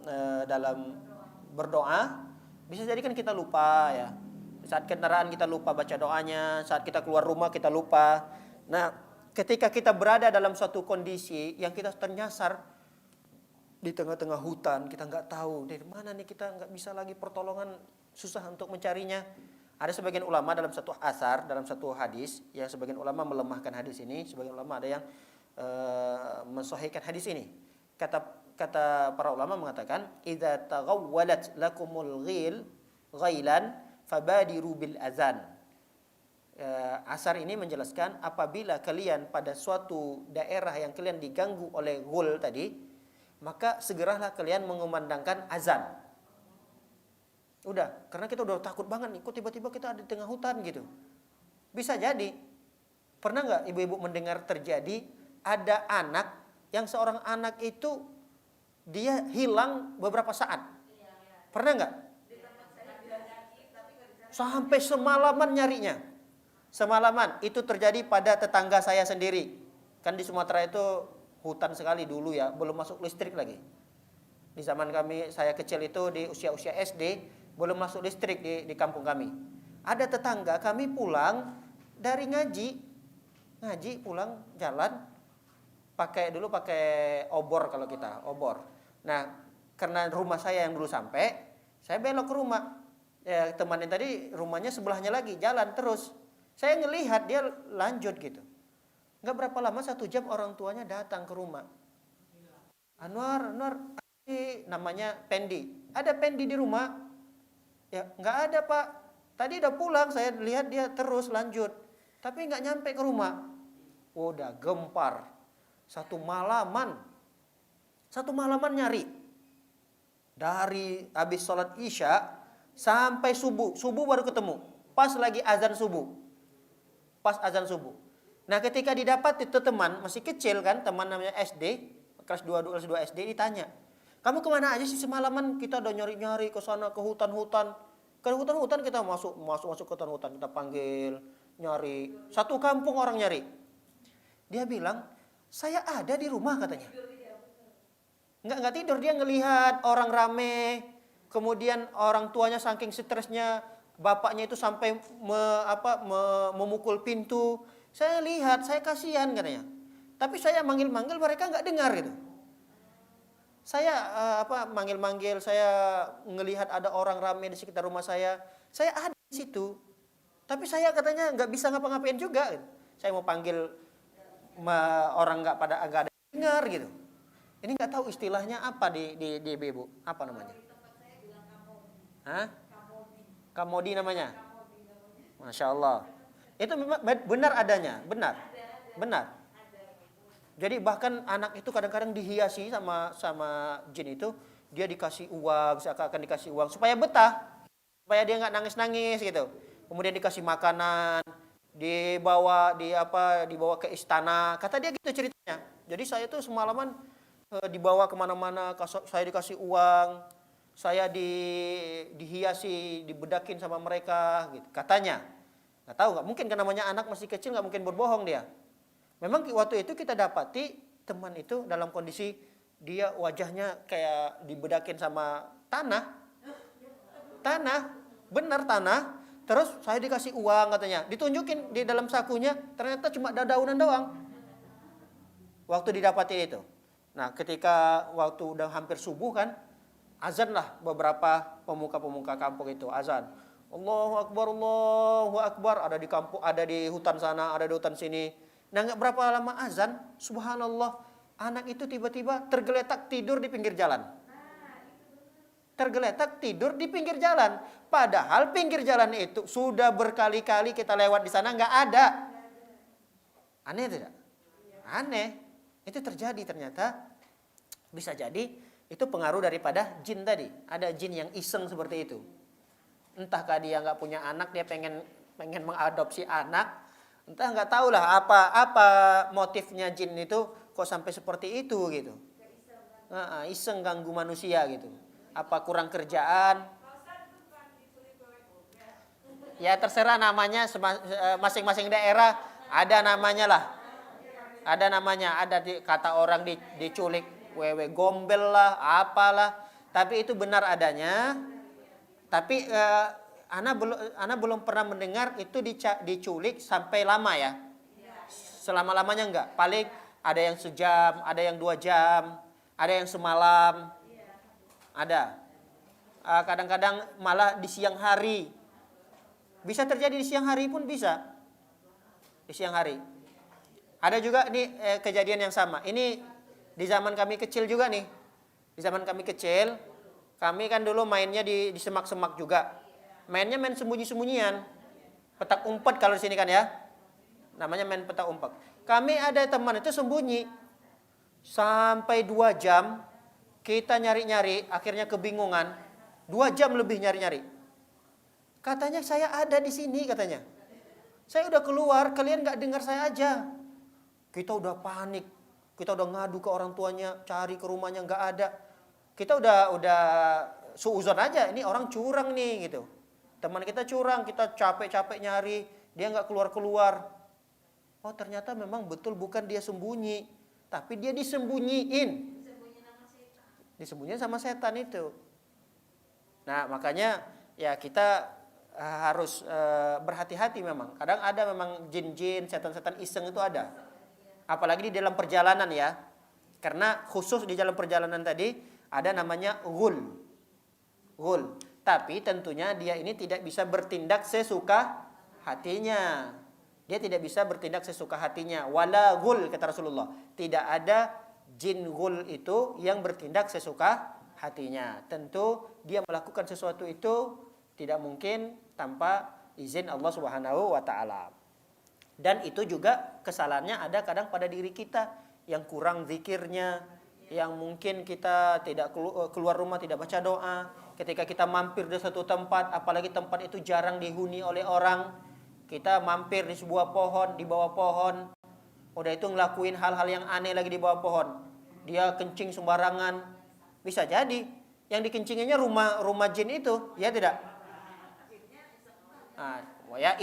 Speaker 2: berdoa, bisa jadi kan kita lupa ya. Saat kendaraan kita lupa baca doanya, saat kita keluar rumah kita lupa. Nah, ketika kita berada dalam suatu kondisi yang kita ternyasar di tengah-tengah hutan, kita nggak tahu dari mana nih, kita nggak bisa lagi pertolongan, susah untuk mencarinya. Ada sebagian ulama dalam satu asar, dalam satu hadis, yang sebagian ulama melemahkan hadis ini, sebagian ulama ada yang mensahihkan hadis ini. Kata para ulama mengatakan, idza taghawwalat lakumul ghailan fabadiru bil azan. Asar ini menjelaskan apabila kalian pada suatu daerah yang kalian diganggu oleh ghul tadi, maka segeralah kalian mengumandangkan azan. Udah, karena kita udah takut banget nih, kok tiba-tiba kita ada di tengah hutan gitu. Bisa jadi, pernah nggak ibu-ibu mendengar terjadi ada anak yang seorang anak itu dia hilang beberapa saat? Pernah nggak? Sampai semalaman nyarinya. Semalaman. Itu terjadi pada tetangga saya sendiri. Kan di Sumatera itu hutan sekali dulu ya, belum masuk listrik lagi. Di zaman saya kecil itu di usia-usia SD, belum masuk listrik di kampung kami. Ada tetangga kami pulang dari ngaji pulang jalan pakai obor kalau kita, obor. Nah, karena rumah saya yang dulu sampai, saya belok ke rumah. Ya, teman yang tadi rumahnya sebelahnya lagi, jalan terus. Saya ngelihat dia lanjut gitu. Nggak berapa lama, 1 jam orang tuanya datang ke rumah. Anwar, namanya Pendi. Ada Pendi di rumah? Ya, nggak ada Pak. Tadi udah pulang, saya lihat dia terus lanjut. Tapi nggak nyampe ke rumah. Udah gempar. Satu malaman nyari. Dari habis sholat Isya sampai subuh. Subuh baru ketemu. Pas lagi azan subuh. Nah, ketika didapat itu teman, masih kecil kan, teman namanya SD, kelas 2 SD, ditanya, "Kamu kemana aja sih semalaman? Kita udah nyari-nyari ke sana, ke hutan-hutan." Ke hutan-hutan kita masuk ke hutan-hutan, kita panggil, nyari. Satu kampung orang nyari. Dia bilang, "Saya ada di rumah," katanya. Enggak tidur, dia ngelihat orang rame. Kemudian orang tuanya saking stresnya, bapaknya itu sampai memukul pintu. Saya lihat, saya kasihan katanya. Tapi saya manggil-manggil mereka enggak dengar gitu. Saya manggil-manggil, saya ngelihat ada orang ramai di sekitar rumah saya ada di situ. Tapi saya katanya nggak bisa ngapa-ngapain juga. Saya mau panggil orang nggak ada dengar gitu. Ini nggak tahu istilahnya apa di Ibu, apa namanya? Hah? Kamodi namanya. Masya Allah. Itu memang benar adanya, benar. Jadi bahkan anak itu kadang-kadang dihiasi sama jin itu, dia dikasih uang, seakan-akan dikasih uang supaya betah, supaya dia nggak nangis-nangis gitu. Kemudian dikasih makanan, dibawa ke istana. Kata dia gitu ceritanya. Jadi saya tuh semalaman dibawa kemana-mana, saya dikasih uang, saya dihiasi, dibedakin sama mereka, gitu. Katanya, nggak tahu, nggak mungkin kan namanya anak masih kecil, nggak mungkin berbohong dia. Memang waktu itu kita dapati teman itu dalam kondisi dia wajahnya kayak dibedakin sama tanah, benar tanah. Terus saya dikasih uang katanya, ditunjukin di dalam sakunya, ternyata cuma daunan doang. Waktu didapati itu. Nah, ketika waktu udah hampir subuh kan, azan lah beberapa pemuka-pemuka kampung itu azan. Allahu Akbar, ada di kampung, ada di hutan sana, ada di hutan sini. Nah, nggak berapa lama azan, subhanallah, anak itu tiba-tiba tergeletak tidur di pinggir jalan. Padahal pinggir jalan itu sudah berkali-kali kita lewat di sana, nggak ada. Aneh tidak? Aneh. Itu terjadi ternyata. Bisa jadi itu pengaruh daripada jin tadi. Ada jin yang iseng seperti itu. Entahkah dia nggak punya anak, dia pengen mengadopsi anak. Entah, nggak tahu lah apa motifnya jin itu kok sampai seperti itu gitu. Iseng ganggu manusia gitu. Apa kurang kerjaan? Ya terserah namanya, masing-masing daerah ada namanya lah. Ada namanya, kata orang diculik wewe gombel lah, apalah. Tapi itu benar adanya. Tapi Ana belum pernah mendengar itu diculik sampai lama ya. Selama-lamanya enggak. Paling ada yang sejam, ada yang 2 jam, ada yang semalam. Ada. Kadang-kadang malah di siang hari. Bisa terjadi di siang hari pun bisa. Di siang hari. Ada juga nih kejadian yang sama. Ini di zaman kami kecil juga nih. Di zaman kami kecil, kami kan dulu mainnya di semak-semak juga. Mainnya main sembunyi-sembunyian. Petak umpet kalau di sini kan ya. Namanya main petak umpet. Kami ada teman itu sembunyi. Sampai 2 jam kita nyari-nyari, akhirnya kebingungan. 2 jam lebih nyari-nyari. Katanya saya ada di sini katanya. Saya udah keluar, kalian nggak dengar saya aja. Kita udah panik. Kita udah ngadu ke orang tuanya, cari ke rumahnya nggak ada. Kita udah suuzon aja, ini orang curang nih gitu. Teman kita curang, kita capek-capek nyari, dia nggak keluar-keluar. Oh ternyata memang betul bukan dia sembunyi, tapi dia disembunyiin. Disembunyiin sama setan itu. Nah makanya ya kita harus berhati-hati memang. Kadang ada memang jin-jin, setan-setan iseng itu ada. Apalagi di dalam perjalanan ya. Karena khusus di dalam perjalanan tadi ada namanya ghul. Ghul. Tapi tentunya dia ini tidak bisa bertindak sesuka hatinya. Dia tidak bisa bertindak sesuka hatinya. Wala ghul kata Rasulullah. Tidak ada jin ghul itu yang bertindak sesuka hatinya. Tentu dia melakukan sesuatu itu tidak mungkin tanpa izin Allah Subhanahu wa taala. Dan itu juga kesalahannya ada kadang pada diri kita yang kurang zikirnya, yang mungkin kita tidak keluar rumah tidak baca doa. Ketika kita mampir di suatu tempat, apalagi tempat itu jarang dihuni oleh orang, kita mampir di sebuah pohon, di bawah pohon, udah itu ngelakuin hal-hal yang aneh lagi di bawah pohon. Dia kencing sembarangan, bisa jadi yang dikencinginya rumah jin itu, ya tidak? Nah, ya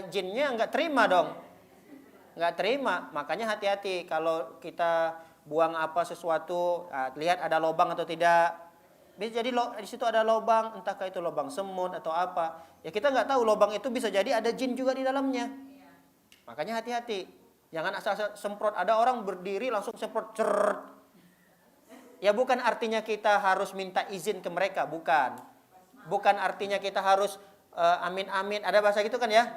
Speaker 2: jinnya nggak terima dong, nggak terima. Makanya hati-hati kalau kita buang apa sesuatu, lihat ada lubang atau tidak. Bisa jadi di situ ada lubang, entahkah itu lubang semut atau apa. Ya kita nggak tahu lubang itu bisa jadi ada jin juga di dalamnya. Makanya hati-hati, jangan asal-asal semprot. Ada orang berdiri langsung semprot cert. Ya bukan artinya kita harus minta izin ke mereka, bukan. Bukan artinya kita harus amin-amin, ada bahasa gitu kan ya?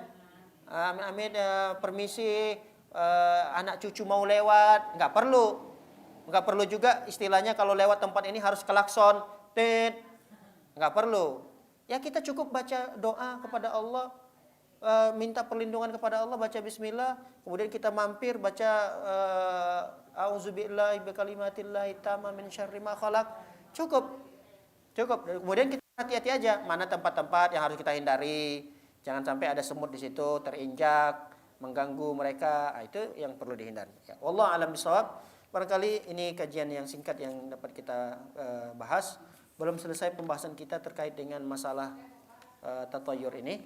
Speaker 2: Amin-amin, permisi, anak cucu mau lewat, nggak perlu. Nggak perlu juga istilahnya kalau lewat tempat ini harus klakson, tit, nggak perlu. Ya kita cukup baca doa kepada Allah, minta perlindungan kepada Allah, baca bismillah, kemudian kita mampir baca auzubillahi bikalimatillahi tamma min syarri ma khalaq. Cukup. Kemudian kita hati-hati aja mana tempat-tempat yang harus kita hindari. Jangan sampai ada semut di situ terinjak, mengganggu mereka. Itu yang perlu dihindari. Ya, wallahu a'lam bishawab. Barangkali ini kajian yang singkat yang dapat kita bahas. Belum selesai pembahasan kita terkait dengan masalah tatayur ini.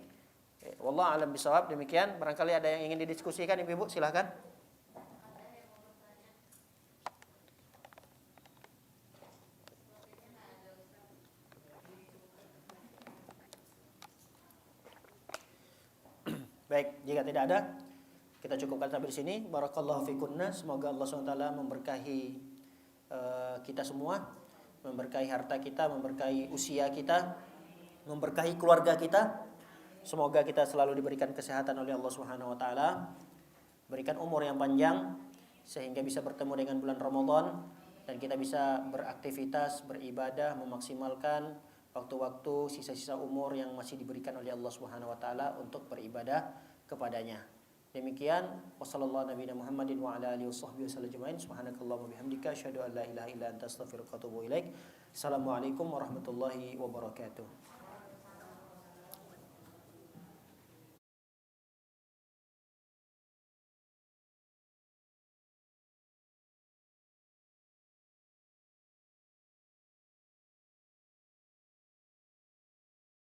Speaker 2: Wallahu a'lam bishawab. Demikian. Barangkali ada yang ingin didiskusikan, Ibu-ibu, silakan. Baik, jika tidak ada, kita cukupkan sampai di sini. Barakallahu fikunna. Semoga Allah SWT memberkahi kita semua, memberkahi harta kita, memberkahi usia kita, memberkahi keluarga kita. Semoga kita selalu diberikan kesehatan oleh Allah Subhanahu wa taala, berikan umur yang panjang sehingga bisa bertemu dengan bulan Ramadan dan kita bisa beraktivitas, beribadah, memaksimalkan waktu-waktu sisa-sisa umur yang masih diberikan oleh Allah Subhanahu wa taala untuk beribadah kepadanya. Demikian, wassallallahu nabiyana Muhammadin wa ala alihi washabbihi wasallam ajmain. Subhanakallahumma bihamdika asyhadu an la ilaha illa anta astaghfiruka wa atubu ilaik. Assalamualaikum warahmatullahi wabarakatuh.